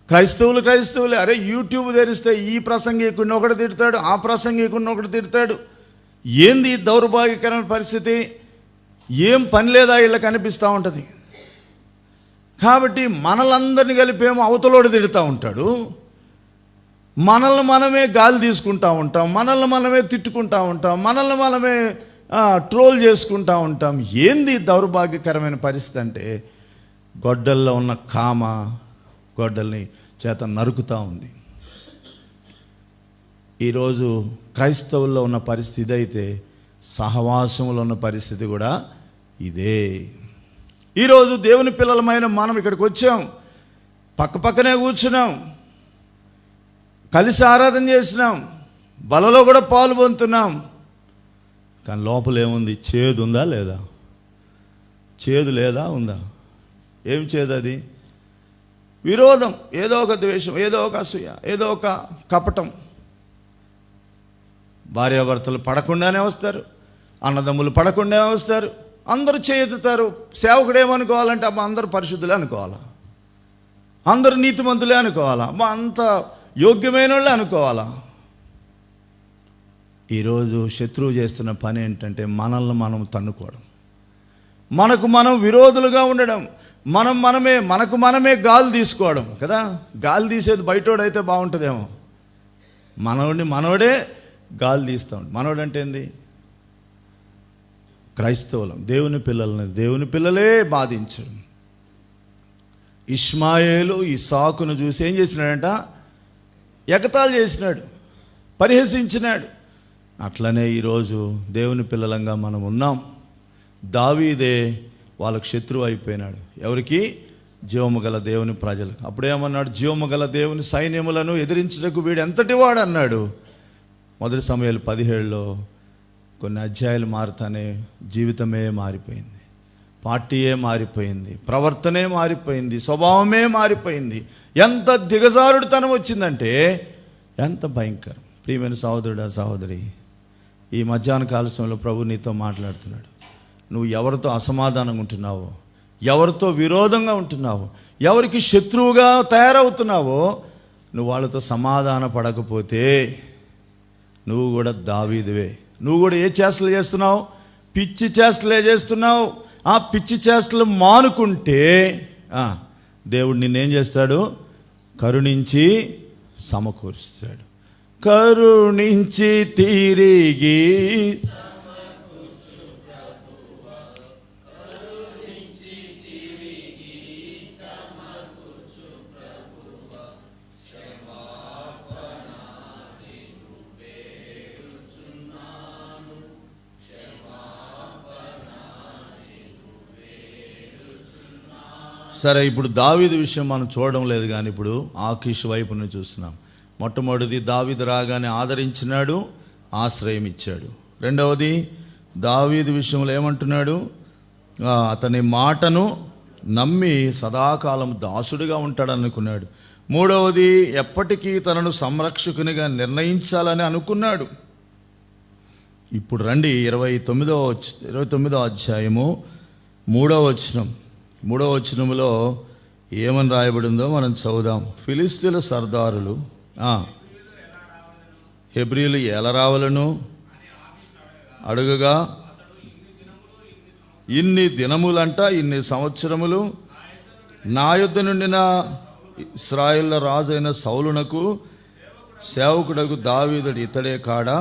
క్రైస్తవులే. అరే యూట్యూబ్ తెరిస్తే ఈ ప్రసంగికుడిని ఒకటి తిడతాడు, ఆ ప్రసంగికుడిని ఒకటి తిడతాడు. ఏంది దౌర్భాగ్యకరమైన పరిస్థితి? ఏం పని లేదా వీళ్ళకి అనిపిస్తూ ఉంటుంది. కాబట్టి మనలందరినీ కలిపేమో అవతలోడు తిడుతూ ఉంటాడు, మనల్ని మనమే గాలి తీసుకుంటూ ఉంటాం, మనల్ని మనమే తిట్టుకుంటూ ఉంటాం, మనల్ని మనమే ట్రోల్ చేసుకుంటూ ఉంటాం. ఏంది దౌర్భాగ్యకరమైన పరిస్థితి అంటే గొడ్డల్లో ఉన్న కామ గొడ్డల్ని చేత నరుకుతూ ఉంది. ఈరోజు క్రైస్తవుల్లో ఉన్న పరిస్థితి ఇదైతే సహవాసంలో ఉన్న పరిస్థితి కూడా ఇదే. ఈరోజు దేవుని పిల్లలమైన మనం ఇక్కడికి వచ్చాం, పక్కనే కూర్చున్నాం, కలిసి ఆరాధన చేసినాం, బలలో కూడా పాలు పొందుతున్నాం. కానీ లోపల ఏముంది? చేదు ఉందా లేదా? చేదు లేదా? ఉందా? ఏం చేదు అది? విరోధం, ఏదో ఒక ద్వేషం, ఏదో ఒక అసూయ, ఏదో ఒక కపటం. భార్యాభర్తలు పడకుండానే వస్తారు, అన్నదమ్ములు పడకుండానే వస్తారు, అందరూ చేతుతారు. సేవకుడు ఏమనుకోవాలంటే అబ్బా అందరూ పరిశుద్ధులే అనుకోవాలా, అందరూ నీతిమంతులే అనుకోవాలా, అబ్బా అంత యోగ్యమైన వాళ్ళే అనుకోవాలా. ఈరోజు శత్రువు చేస్తున్న పని ఏంటంటే మనల్ని మనం తన్నుకోవడం, మనకు మనం విరోధులుగా ఉండడం, మనకు మనమే గాలి తీసుకోవడం కదా. గాలి తీసేది బయటోడైతే బాగుంటుందేమో, మనోడే గాలి తీస్తాం. మనోడంటే ఏంది? క్రైస్తవులం, దేవుని పిల్లలే బాధించడం. ఇష్మాయేలు ఇస్సాకును చూసి ఏం చేసినాడంట? ఎగతాళి చేసినాడు, పరిహసించినాడు. అట్లనే ఈరోజు దేవుని పిల్లలంగా మనం ఉన్నాం. దావీదే వాళ్ళకు శత్రువు అయిపోయినాడు. ఎవరికి? జీవము గల దేవుని ప్రజలకు. అప్పుడేమన్నాడు? జీవము గల దేవుని సైన్యములను ఎదిరించుటకు వీడు ఎంతటి వాడు అన్నాడు. 1 సమూయేలు 17లో కొన్ని అధ్యాయాలు మారుతానే జీవితమే మారిపోయింది, పార్టీయే మారిపోయింది, ప్రవర్తనే మారిపోయింది, స్వభావమే మారిపోయింది. ఎంత దిగజారుడుతనం వచ్చిందంటే ఎంత భయంకరం. ప్రియమైన సహోదరుడా, సహోదరి, ఈ మధ్యాహ్న కాల సమయంలో ప్రభు నీతో మాట్లాడుతున్నాడు. నువ్వు ఎవరితో అసమాధానంగా ఉంటున్నావో, ఎవరితో విరోధంగా ఉంటున్నావో, ఎవరికి శత్రువుగా తయారవుతున్నావో, నువ్వు వాళ్ళతో సమాధాన పడకపోతే నువ్వు కూడా దావీదువే. నువ్వు కూడా ఏ చేష్టలు చేస్తున్నావు? పిచ్చి చేష్టలే చేస్తున్నావు. ఆ పిచ్చి చేష్టలు మానుకుంటే దేవుడు నిన్నేం చేస్తాడు? కరుణించి సమకూరుస్తాడు. కరుణించి తిరిగి సరే, ఇప్పుడు దావీదు విషయం మనం చూడడం లేదు, కానీ ఇప్పుడు ఆకీష్ వైపును చూస్తున్నాం. మొట్టమొదటిది దావీదు రాగానే ఆదరించినాడు, ఆశ్రయం ఇచ్చాడు. రెండవది దావీదు విషయంలో ఏమంటున్నాడు? అతని మాటను నమ్మి సదాకాలం దాసుడిగా ఉంటాడనుకున్నాడు. మూడవది, ఎప్పటికీ తనను సంరక్షకునిగా నిర్ణయించాలని అనుకున్నాడు. ఇప్పుడు రండి 29వ అధ్యాయము 3వ వచనములో ఏమని రాయబడిందో మనం చదువుదాం. ఫిలిష్తీయుల సర్దారులు హెబ్రీయులు ఎలా రావాలను అడుగగా, ఇన్ని దినములంట, ఇన్ని సంవత్సరములు నా యొద్ద నుండిన ఇశ్రాయేళ్ల రాజు అయిన సౌలునకు సేవకుడకు దావీదుడు ఇతడే కాడా?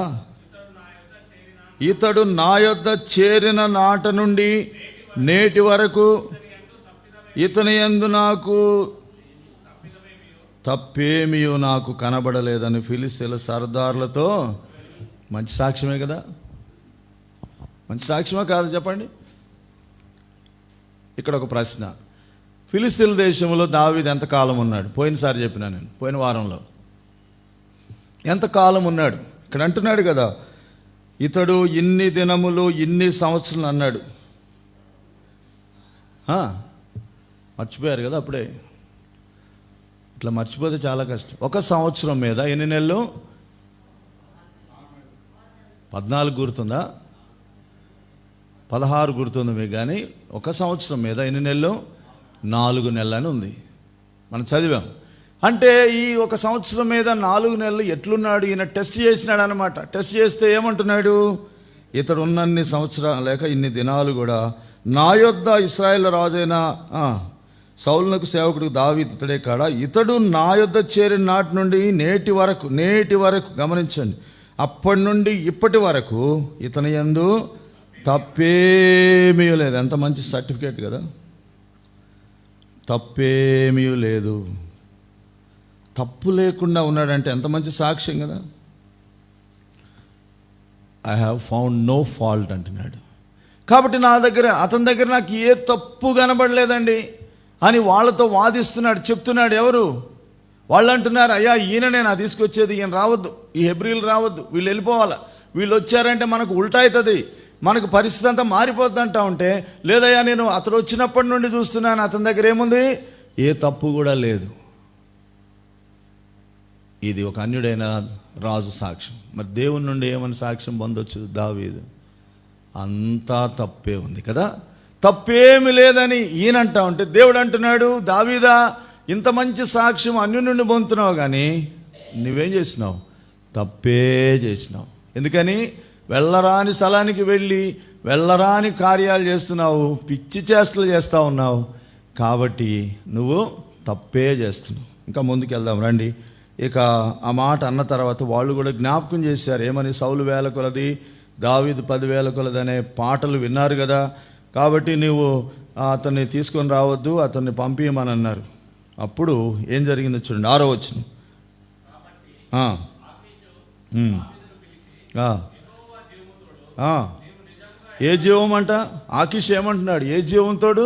ఇతడు నా యొద్ద చేరిన నాట నుండి నేటి వరకు ఇతని యందు నాకు తప్పేమియో నాకు కనబడలేదని ఫిలిష్తీయుల సర్దారులతో. మంచి సాక్ష్యమే కదా? మంచి సాక్ష్యమా కాదు చెప్పండి? ఇక్కడ ఒక ప్రశ్న. ఫిలిష్తీయుల దేశంలో దావీదు ఎంతకాలం ఉన్నాడు? పోయినసారి చెప్పినా నేను, పోయిన వారంలో ఎంతకాలం ఉన్నాడు? ఇక్కడ అంటున్నాడు కదా, ఇతడు ఇన్ని దినములు ఇన్ని సంవత్సరాలు అన్నాడు. మర్చిపోయారు కదా అప్పుడే. ఇట్లా మర్చిపోతే చాలా కష్టం. ఒక సంవత్సరం మీద ఎన్ని నెలలు? 14 గుర్తుందా? 16 గుర్తుంది మీకు. కానీ ఒక సంవత్సరం మీద ఎన్ని నెలలు? 4 నెలలు అని ఉంది, మనం చదివాం. అంటే ఈ ఒక సంవత్సరం మీద 4 నెలలు ఎట్లున్నాడు? ఈయన టెస్ట్ చేసినాడు అనమాట. టెస్ట్ చేస్తే ఏమంటున్నాడు? ఇతడు ఉన్నన్ని సంవత్సరాలు లేక ఇన్ని దినాలు కూడా నా యొద్ద ఇశ్రాయేల్ రాజైన సౌలునకు సేవకుడికి దావీదు ఇతడే కాడా? ఇతడు నా యొద్ద చేరిన నాటి నుండి నేటి వరకు గమనించండి, అప్పటి నుండి ఇప్పటి వరకు ఇతని యందు తప్పేమీ లేదు. ఎంత మంచి సర్టిఫికేట్ కదా! తప్పేమీ లేదు, తప్పు లేకుండా ఉన్నాడంటే ఎంత మంచి సాక్ష్యం కదా! I have found no fault అంటున్నాడు. కాబట్టి అతని దగ్గర నాకు ఏ తప్పు కనబడలేదండి అని వాళ్ళతో వాదిస్తున్నాడు, చెప్తున్నాడు. ఎవరు? వాళ్ళు అంటున్నారు, అయ్యా ఈయననే నా తీసుకొచ్చేది, ఈయన రావద్దు, ఈ హెబ్రీలు రావద్దు, వీళ్ళు వెళ్ళిపోవాలి, వీళ్ళు వచ్చారంటే మనకు ఉల్టా అవుతుంది, మనకు పరిస్థితి అంతా మారిపోద్ది అంటా ఉంటే, లేదయ్యా నేను అతడు వచ్చినప్పటి నుండి చూస్తున్నాను, అతని దగ్గర ఏముంది? ఏ తప్పు కూడా లేదు. ఇది ఒక అన్యుడైన రాజు సాక్ష్యం. మరి దేవుని నుండి ఏమని సాక్ష్యం పొందొచ్చు దావీదు? అంతా తప్పే ఉంది కదా, తప్పేమి లేదని ఈయన అంటా ఉంటే దేవుడు అంటున్నాడు, దావీదా ఇంత మంచి సాక్ష్యం అన్యుడి నుండి పొందుతున్నావు, కానీ నువ్వేం చేసినావు? తప్పే చేసినావు. ఎందుకని? వెళ్ళరాని స్థలానికి వెళ్ళి వెళ్ళరాని కార్యాలు చేస్తున్నావు, పిచ్చి చేష్టలు చేస్తూ ఉన్నావు. కాబట్టి నువ్వు తప్పే చేస్తున్నావు. ఇంకా ముందుకు వెళ్దాం రండి. ఇక ఆ మాట అన్న తర్వాత వాళ్ళు కూడా జ్ఞాపకం చేశారు. ఏమని? సౌలు 1000 కొలది, దావీదు 10,000 కొలది అనే పాటలు విన్నారు కదా, కాబట్టి నువ్వు అతన్ని తీసుకొని రావద్దు, అతన్ని పంపించమని అన్నారు. అప్పుడు ఏం జరిగిందో చూడండి, 6వ వచనం. ఏ జీవం అంట? ఆకీష్ ఏమంటున్నాడు? ఏ జీవంతోడు?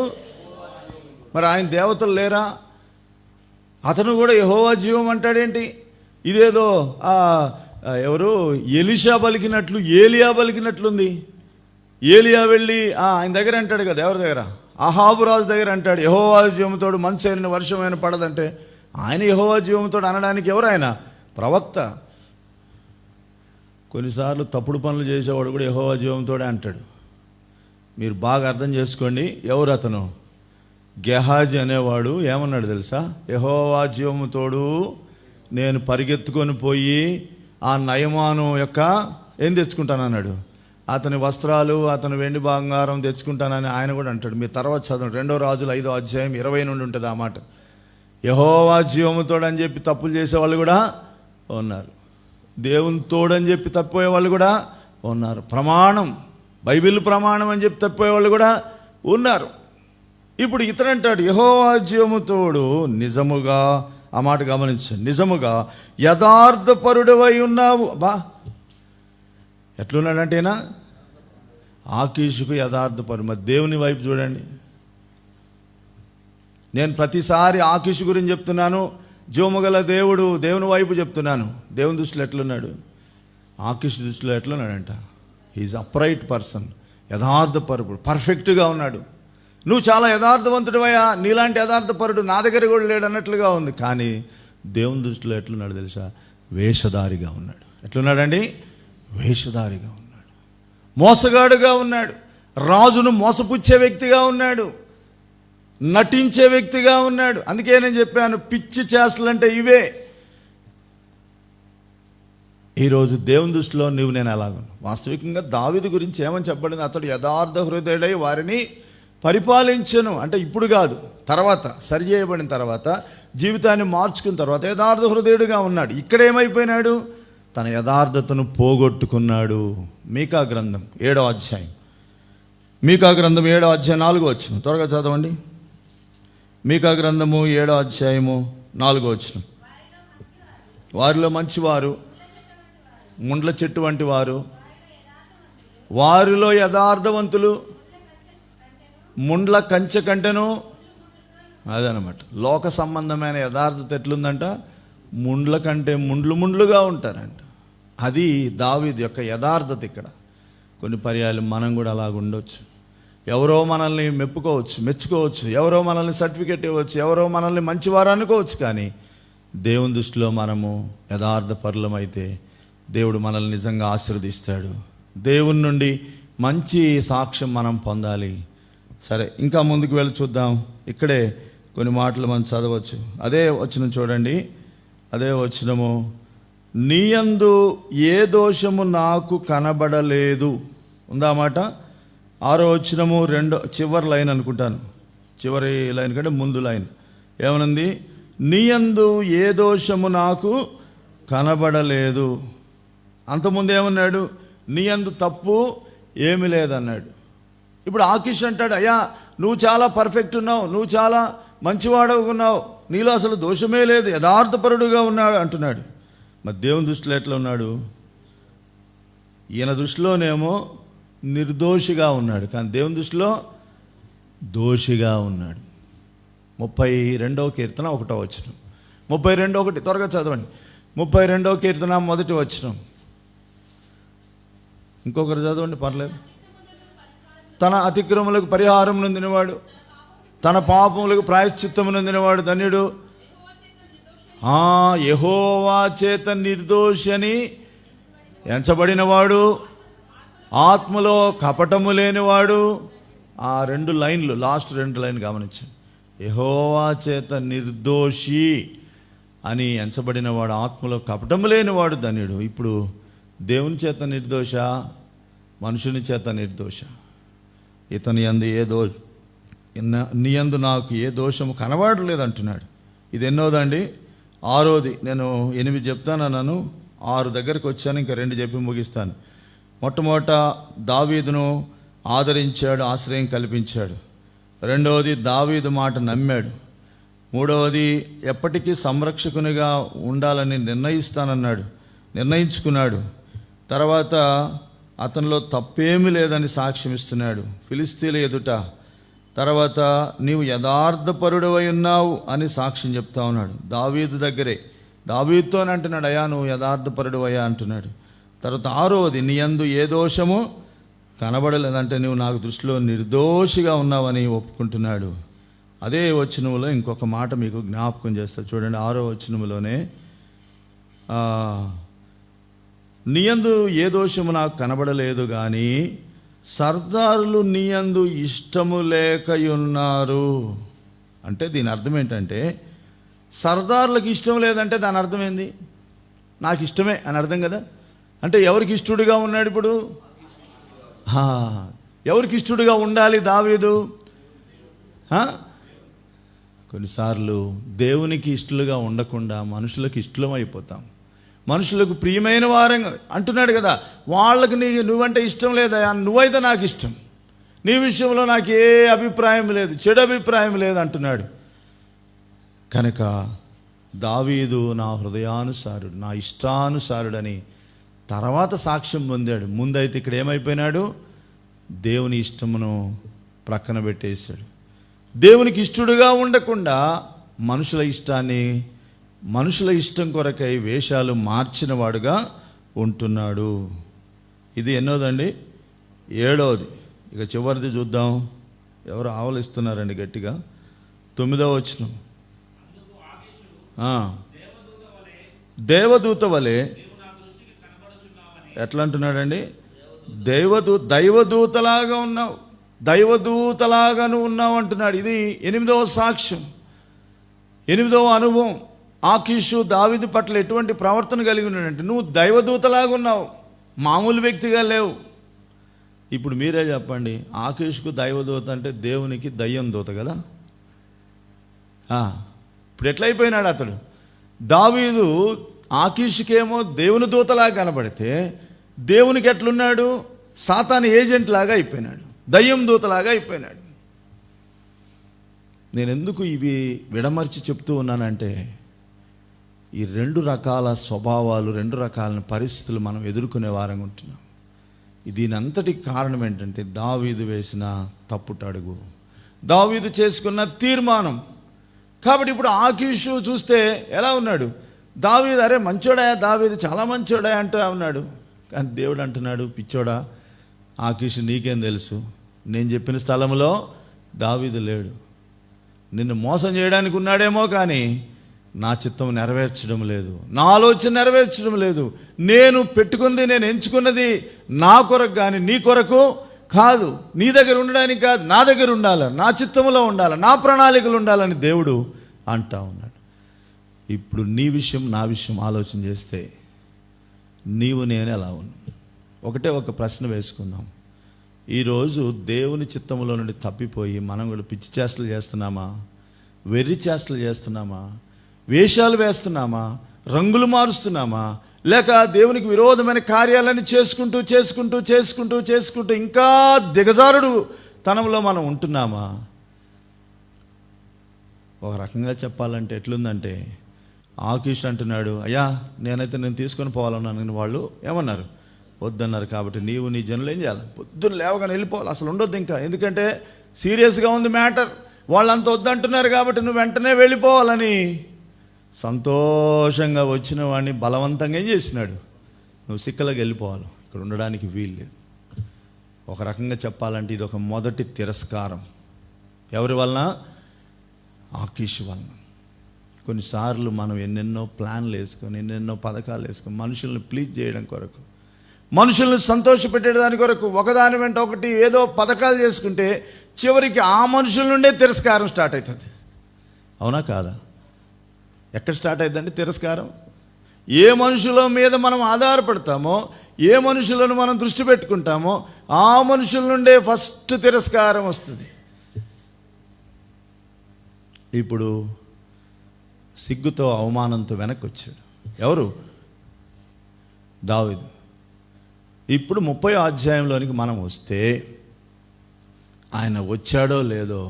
మరి ఆయన దేవతలు లేరా? అతను కూడా యెహోవా జీవం అంటాడేంటి? ఇదేదో ఎవరు ఎలీషా పలికినట్లు, ఏలియా పలికినట్లుంది. ఏలియా వెళ్ళి ఆయన దగ్గర అంటాడు కదా, ఎవరి దగ్గర? అహాబు రాజు దగ్గర అంటాడు, యెహోవా జీవంతోడు మంచు అయిన వర్షమైన పడదంటే ఆయన యెహోవా జీవంతోడు అనడానికి ఎవరు? ఆయన ప్రవక్త. కొన్నిసార్లు తప్పుడు పనులు చేసేవాడు కూడా యెహోవా జీవంతోడే అంటాడు. మీరు బాగా అర్థం చేసుకోండి. ఎవరు అతను? గెహాజీ అనేవాడు ఏమన్నాడు తెలుసా? యెహోవా జీవముతోడు నేను పరిగెత్తుకొని పోయి ఆ నయమాను యొక్క ఏం తెచ్చుకుంటాను అన్నాడు. అతని వస్త్రాలు, అతని వెండి బంగారం తెచ్చుకుంటానని ఆయన కూడా అంటాడు. మీరు తర్వాత చదవండి, 2 రాజులు 5వ అధ్యాయం 20 నుండి ఉంటుంది ఆ మాట. యెహోవా జీవముతోడు అని చెప్పి తప్పులు చేసేవాళ్ళు కూడా ఉన్నారు, దేవుని తోడని చెప్పి తప్పిపోయే వాళ్ళు కూడా ఉన్నారు, ప్రమాణం బైబిల్ ప్రమాణం అని చెప్పి తప్పిపోయే వాళ్ళు కూడా ఉన్నారు. ఇప్పుడు ఇతనంటాడు, యెహోవా జీవముతోడు నిజముగా, ఆ మాట గమనించండి, నిజముగా యథార్థపరుడవై ఉన్నావు. ఎట్లున్నాడంటేనా? ఆకీషుకు యథార్థపరుడు. మరి దేవుని వైపు చూడండి. నేను ప్రతిసారి ఆకీషు గురించి చెప్తున్నాను, జీవముగల దేవుని వైపు చెప్తున్నాను. దేవుని దృష్టిలో ఎట్లున్నాడు? ఆకీషు దృష్టిలో ఎట్లున్నాడంట? హీఈస్ అప్రైట్ పర్సన్, యథార్థపరుడు, పర్ఫెక్ట్గా ఉన్నాడు. నువ్వు చాలా యథార్థవంతుడివయ్యా, నీలాంటి యథార్థపరుడు నా దగ్గర కూడా లేడు అన్నట్లుగా ఉంది. కానీ దేవుని దృష్టిలో ఎట్లున్నాడు తెలుసా? వేషధారిగా ఉన్నాడు. ఎట్లున్నాడండి? వేషధారిగా ఉన్నాడు, మోసగాడుగా ఉన్నాడు, రాజును మోసపుచ్చే వ్యక్తిగా ఉన్నాడు, నటించే వ్యక్తిగా ఉన్నాడు. అందుకే నేను చెప్పాను, పిచ్చి చేష్టలు అంటే ఇవే. ఈరోజు దేవుని దృష్టిలో నువ్వు నేను ఎలాగను? వాస్తవికంగా దావీదు గురించి ఏమని చెప్పబడింది? అతడు యథార్థ హృదయుడై వారిని పరిపాలించను. అంటే ఇప్పుడు కాదు, తర్వాత సరి చేయబడిన తర్వాత, జీవితాన్ని మార్చుకున్న తర్వాత యథార్థ హృదయుడిగా ఉన్నాడు. ఇక్కడ ఏమైపోయినాడు? తన యథార్థతను పోగొట్టుకున్నాడు. మీకా గ్రంథం 7వ అధ్యాయం, మీకా గ్రంథం 7వ అధ్యాయం 4వ వచనం త్వరగా చదవండి. మీకా గ్రంథము 7వ అధ్యాయము 4వ వచనం. వారిలో మంచివారు ముండ్ల చెట్టు వంటి వారు, వారిలో యథార్థవంతులు ముండ్ల కంచె కంటెను. అదనమాట లోక సంబంధమైన యథార్థత ఎట్లుందంట? ముండ్ల కంటే ముండ్లుగా ఉంటారంట. అది దావీదు యొక్క యథార్థత. ఇక్కడ కొన్ని పర్యాయాలు మనం కూడా అలాగ ఉండొచ్చు. ఎవరో మనల్ని మెచ్చుకోవచ్చు, ఎవరో మనల్ని సర్టిఫికెట్ ఇవ్వచ్చు, ఎవరో మనల్ని మంచివారు అనుకోవచ్చు. కానీ దేవుని దృష్టిలో మనము యథార్థపరులమైతే దేవుడు మనల్ని నిజంగా ఆశీర్వదిస్తాడు. దేవుని నుండి మంచి సాక్ష్యం మనం పొందాలి. సరే, ఇంకా ముందుకు వెళ్ళి చూద్దాం. ఇక్కడే కొన్ని మాటలు మనం చదవచ్చు. అదే వచనం చూడండి, అదే వచనము. నీయందు ఏ దోషము నాకు కనబడలేదు ఉందా మాట? 6వ వచనము చివరి లైన్ అనుకుంటాను, చివరి లైన్ కంటే ముందు లైన్ ఏమనుంది? నీయందు ఏ దోషము నాకు కనబడలేదు. అంతకుముందు ఏమన్నాడు? నీయందు తప్పు ఏమి లేదన్నాడు. ఇప్పుడు ఆకీష్ అంటాడు, అయ్యా నువ్వు చాలా పర్ఫెక్ట్ ఉన్నావు, నువ్వు చాలా మంచివాడవుకున్నావు, నీలో అసలు దోషమే లేదు, యథార్థపరుడుగా ఉన్నాడు అంటున్నాడు. మరి దేవుని దృష్టిలో ఎట్లా ఉన్నాడు? ఈయన దృష్టిలోనేమో నిర్దోషిగా ఉన్నాడు, కానీ దేవుని దృష్టిలో దోషిగా ఉన్నాడు. 32వ కీర్తన 1వ వచనం, 32:1 త్వరగా చదవండి. 32వ కీర్తన 1వ వచనం. ఇంకొకరు చదవండి, పర్లేదు. తన అతిక్రమలకు పరిహారం నొందినవాడు, తన పాపములకు ప్రాయశ్చిత్తము నొందినవాడు ధన్యుడు. యెహోవా చేత నిర్దోషి అని ఎంచబడినవాడు, ఆత్మలో కపటము లేనివాడు. ఆ 2 లైన్లు, లాస్ట్ 2 లైన్ గమనించండి. యెహోవా చేత నిర్దోషి అని ఎంచబడినవాడు, ఆత్మలో కపటము లేనివాడు ధన్యుడు. ఇప్పుడు దేవుని చేత నిర్దోష, మనుషుని చేత నిర్దోష? ఇతని యందు నీ యందు నాకు ఏ దోషము కనబడలేదు అంటున్నాడు. ఇది ఎన్నోదండి? 6వది. నేను 8 చెప్తానన్నాను, 6 దగ్గరికి వచ్చాను, ఇంకా 2 చెప్పి ముగిస్తాను. మొట్టమొదట దావీదును ఆదరించాడు, ఆశ్రయం కల్పించాడు. 2వది దావీదు మాట నమ్మాడు. 3వది ఎప్పటికీ సంరక్షకునిగా ఉండాలని నిర్ణయించుకున్నాడు. తర్వాత అతనిలో తప్పేమీ లేదని సాక్ష్యం ఇస్తున్నాడు ఫిలిస్తీన్ల ఎదుట. తర్వాత నీవు యథార్థపరుడవై ఉన్నావు అని సాక్ష్యం చెప్తా ఉన్నాడు దావీదు దగ్గరే. దావీదుతోనే అంటున్నాడు, అయ్యా నువ్వు యథార్థపరుడవయ్యా అంటున్నాడు. తర్వాత 6వది, నీ యందు ఏ దోషము కనబడలేదంటే నువ్వు నాకు దృష్టిలో నిర్దోషిగా ఉన్నావని ఒప్పుకుంటున్నాడు. అదే వచనములో ఇంకొక మాట మీకు జ్ఞాపకం చేస్తా చూడండి. 6వ వచనములోనే నీయందు ఏ దోషము నాకు కనబడలేదు, కానీ సర్దారులు నీయందు ఇష్టము లేకయున్నారు. అంటే దీని అర్థం ఏంటంటే, సర్దారులకు ఇష్టం లేదంటే దాని అర్థం ఏంది? నాకు ఇష్టమే అని అర్థం కదా. అంటే ఎవరికి ఇష్టడుగా ఉన్నాడు ఇప్పుడు? ఎవరికి ఇష్టడుగా ఉండాలి దావీదు? కొన్నిసార్లు దేవునికి ఇష్టలుగా ఉండకుండా మనుషులకు ఇష్టలం అయిపోతాం. మనుషులకు ప్రియమైన వారంగా అంటున్నాడు కదా, వాళ్ళకి నువ్వంటే ఇష్టం లేదా? నువ్వైతే నాకు ఇష్టం, నీ విషయంలో నాకు ఏ అభిప్రాయం లేదు, చెడు అభిప్రాయం లేదు అంటున్నాడు. కనుక దావీదు నా హృదయానుసారుడు, నా ఇష్టానుసారుడని తర్వాత సాక్ష్యం పొందాడు. ముందైతే ఇక్కడ ఏమైపోయినాడు? దేవుని ఇష్టమును ప్రక్కన పెట్టేశాడు. దేవునికి ఇష్టడుగా ఉండకుండా మనుషుల ఇష్టం కొరకై వేషాలు మార్చిన వాడుగా ఉంటున్నాడు. ఇది ఎన్నోదండి? 7వది. ఇక చివరిది చూద్దాం. ఎవరు ఆవలిస్తున్నారండి గట్టిగా? 9వ వచనం. దేవదూత వలె ఎట్లా అంటున్నాడండి? దైవదూతలాగా ఉన్నావు, దైవదూతలాగా నువ్వు ఉన్నావు అంటున్నాడు. ఇది 8వ సాక్ష్యం, 8వ అనుభవం. ఆకీషు దావీదు పట్ల ఎటువంటి ప్రవర్తన కలిగి ఉన్నాడంటే, నువ్వు దైవదూతలాగా ఉన్నావు, మామూలు వ్యక్తిగా లేవు. ఇప్పుడు మీరే చెప్పండి, ఆకీషుకు దైవదూత అంటే దేవునికి దయ్యం దూత కదా. ఇప్పుడు ఎట్లయిపోయినాడు అతడు? దావీదు ఆకీషుకేమో దేవుని దూతలాగా కనబడితే, దేవునికి ఎట్లున్నాడు? సాతాను ఏజెంట్ లాగా అయిపోయినాడు, దయ్యం దూతలాగా అయిపోయినాడు. నేను ఎందుకు ఇవి విడమర్చి చెప్తూ ఉన్నానంటే, ఈ 2 రకాల స్వభావాలు, 2 రకాల పరిస్థితులు మనం ఎదుర్కొనే వారంగా ఉంటున్నాం. దీనంతటికి కారణం ఏంటంటే, దావీదు వేసిన తప్పుటడుగు, దావీదు చేసుకున్న తీర్మానం. కాబట్టి ఇప్పుడు ఆకీషు చూస్తే ఎలా ఉన్నాడు? దావీదు అరే మంచోడా, దావీదు చాలా మంచోడా అంటూ ఉన్నాడు. కానీ దేవుడు అంటున్నాడు, పిచ్చోడా ఆకీషు, నీకేం తెలుసు? నేను చెప్పిన స్థలంలో దావీదు లేడు. నిన్ను మోసం చేయడానికి ఉన్నాడేమో, కానీ నా చిత్తం నెరవేర్చడం లేదు, నా ఆలోచన నెరవేర్చడం లేదు. నేను పెట్టుకుంది, నేను ఎంచుకున్నది నా కొరకు కానీ నీ కొరకు కాదు, నీ దగ్గర ఉండడానికి కాదు, నా దగ్గర ఉండాలి, నా చిత్తంలో ఉండాలి, నా ప్రణాళికలు ఉండాలని దేవుడు అంటా ఉన్నాడు. ఇప్పుడు నీ విషయం, నా విషయం ఆలోచన చేస్తే నీవు నేను ఎలా ఉన్నాం? ఒక ప్రశ్న వేసుకుందాం. ఈరోజు దేవుని చిత్తంలో నుండి తప్పిపోయి మనం కూడా పిచ్చి చేష్టలు చేస్తున్నామా? వెర్రి చేష్టలు చేస్తున్నామా? వేషాలు వేస్తున్నామా? రంగులు మారుస్తున్నామా? లేక దేవునికి విరోధమైన కార్యాలని చేసుకుంటూ చేసుకుంటూ చేసుకుంటూ చేసుకుంటూ ఇంకా దిగజారుడు తనంలో మనం ఉంటున్నామా? ఒక రకంగా చెప్పాలంటే ఎట్లుందంటే, ఆకీష్ అంటున్నాడు, అయ్యా నేను తీసుకొని పోవాలన్నాను. వాళ్ళు ఏమన్నారు? వద్దన్నారు. కాబట్టి నీవు నీ జనులు ఏం చేయాలి? పొద్దున్న లేవగానే వెళ్ళిపోవాలి, అసలు ఉండొద్దు ఇంకా. ఎందుకంటే సీరియస్గా ఉంది మ్యాటర్, వాళ్ళంతా వద్దంటున్నారు కాబట్టి నువ్వు వెంటనే వెళ్ళిపోవాలని సంతోషంగా వచ్చిన వాడిని బలవంతంగా ఏం చేసినాడు? నువ్వు సిక్కలకు వెళ్ళిపోవాలి, ఇక్కడ ఉండడానికి వీలు లేదు. ఒక రకంగా చెప్పాలంటే ఇది ఒక మొదటి తిరస్కారం. ఎవరి వలన? ఆకీషు వలన. కొన్నిసార్లు మనం ఎన్నెన్నో ప్లాన్లు వేసుకొని, ఎన్నెన్నో పథకాలు వేసుకొని, మనుషుల్ని ప్లీజ్ చేయడం కొరకు, మనుషుల్ని సంతోషపెట్టేదాని కొరకు ఒకదాని వెంట ఒకటి ఏదో పథకాలు చేసుకుంటే చివరికి ఆ మనుషుల నుండే తిరస్కారం స్టార్ట్ అవుతుంది. అవునా కాదా? ఎక్కడ స్టార్ట్ అవుతుందంటే తిరస్కారం. ఏ మనుషుల మీద మనం ఆధారపడతామో, ఏ మనుషులను మనం దృష్టి పెట్టుకుంటామో ఆ మనుషుల నుండే ఫస్ట్ తిరస్కారం వస్తుంది. ఇప్పుడు సిగ్గుతో అవమానంతో వెనక్కి వచ్చాడు. ఎవరు? దావీదు. ఇప్పుడు 30వ అధ్యాయంలోనికి మనం వస్తే, ఆయన వచ్చాడో లేదో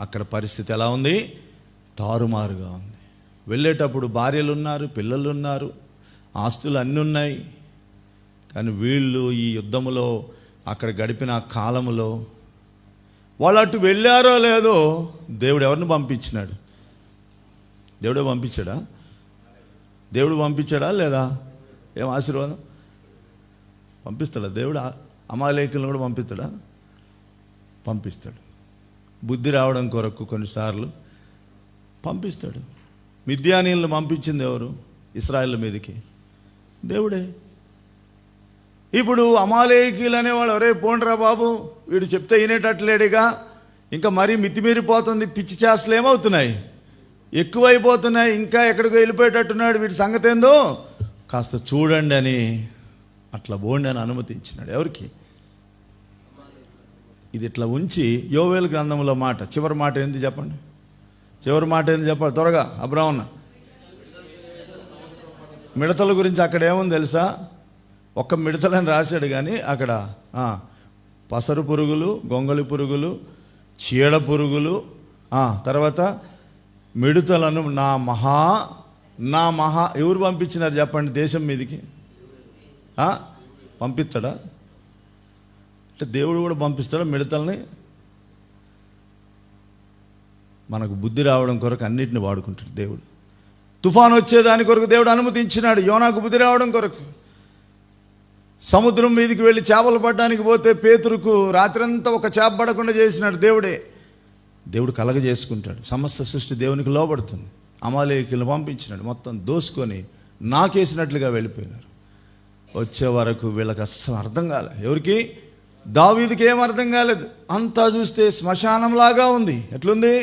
అక్కడ పరిస్థితి ఎలా ఉంది? తారుమారుగా ఉంది. వెళ్ళేటప్పుడు భార్యలు ఉన్నారు, పిల్లలు ఉన్నారు, ఆస్తులు అన్నీ ఉన్నాయి. కానీ వీళ్ళు ఈ యుద్ధములో అక్కడ గడిపిన కాలములో వాళ్ళు అటు వెళ్ళారో లేదో దేవుడు ఎవరిని పంపించినాడు? దేవుడే పంపించాడా? దేవుడు పంపించాడా లేదా? ఏం ఆశీర్వాదం పంపిస్తాడా దేవుడు? అమాలేకులను కూడా పంపిస్తాడా? పంపిస్తాడు. బుద్ధి రావడం కొరకు కొన్నిసార్లు పంపిస్తాడు. మిద్యానీయులను పంపించింది ఎవరు? ఇశ్రాయేలు మీదకి దేవుడే. ఇప్పుడు అమాలేకీలు అనేవాడు, ఒరే పోండ్రా బాబు, వీడు చెప్తే వినేటట్లేడుగా, ఇంకా మరీ మితిమీరిపోతుంది, పిచ్చి చేష్టలు ఏమవుతున్నాయి? ఎక్కువైపోతున్నాయి, ఇంకా ఎక్కడికో వెళ్ళిపోయేటట్టున్నాడు, వీడి సంగతి ఏందో కాస్త చూడండి అని అట్లా పోండి అని అనుమతించినాడు. ఎవరికి? ఇది ఇట్లా ఉంచి యోవేలు గ్రంథంలో మాట, చివరి మాట ఏంది చెప్పండి? చివరి మాట ఏంది చెప్పండి త్వరగా. అబ్రాహ్మణ మిడతల గురించి అక్కడ ఏముంది తెలుసా? ఒక్క మిడతలని రాశాడు, కానీ అక్కడ పసరు పురుగులు, గొంగళి పురుగులు, చీడ పురుగులు, తర్వాత మిడతలను నా మహా ఎవరు పంపించినారు చెప్పండి దేశం మీదకి? పంపిస్తాడా? అంటే దేవుడు కూడా పంపిస్తాడా మిడతల్ని? మనకు బుద్ధి రావడం కొరకు అన్నిటిని వాడుకుంటాడు దేవుడు. తుఫాను వచ్చేదాని కొరకు దేవుడు అనుమతించినాడు, యోనాకు బుద్ధి రావడం కొరకు. సముద్రం మీదకి వెళ్ళి చేపలు పట్టడానికి పోతే పేతురుకు రాత్రంతా ఒక చేప పడకుండా చేసినాడు దేవుడే. దేవుడు కలగజేసుకుంటాడు. సమస్త సృష్టి దేవునికి లోబడుతుంది. అమాలేకీయులను పంపించినాడు, మొత్తం దోసుకొని నాకేసినట్లుగా వెళ్ళిపోయినారు. వచ్చే వరకు వీళ్ళకి అస్సలు అర్థం కాలే. ఎవరికి? దావీదుకి ఏం అర్థం కాలేదు. అంతా చూస్తే శ్మశానంలాగా ఉంది. ఎట్లుంది?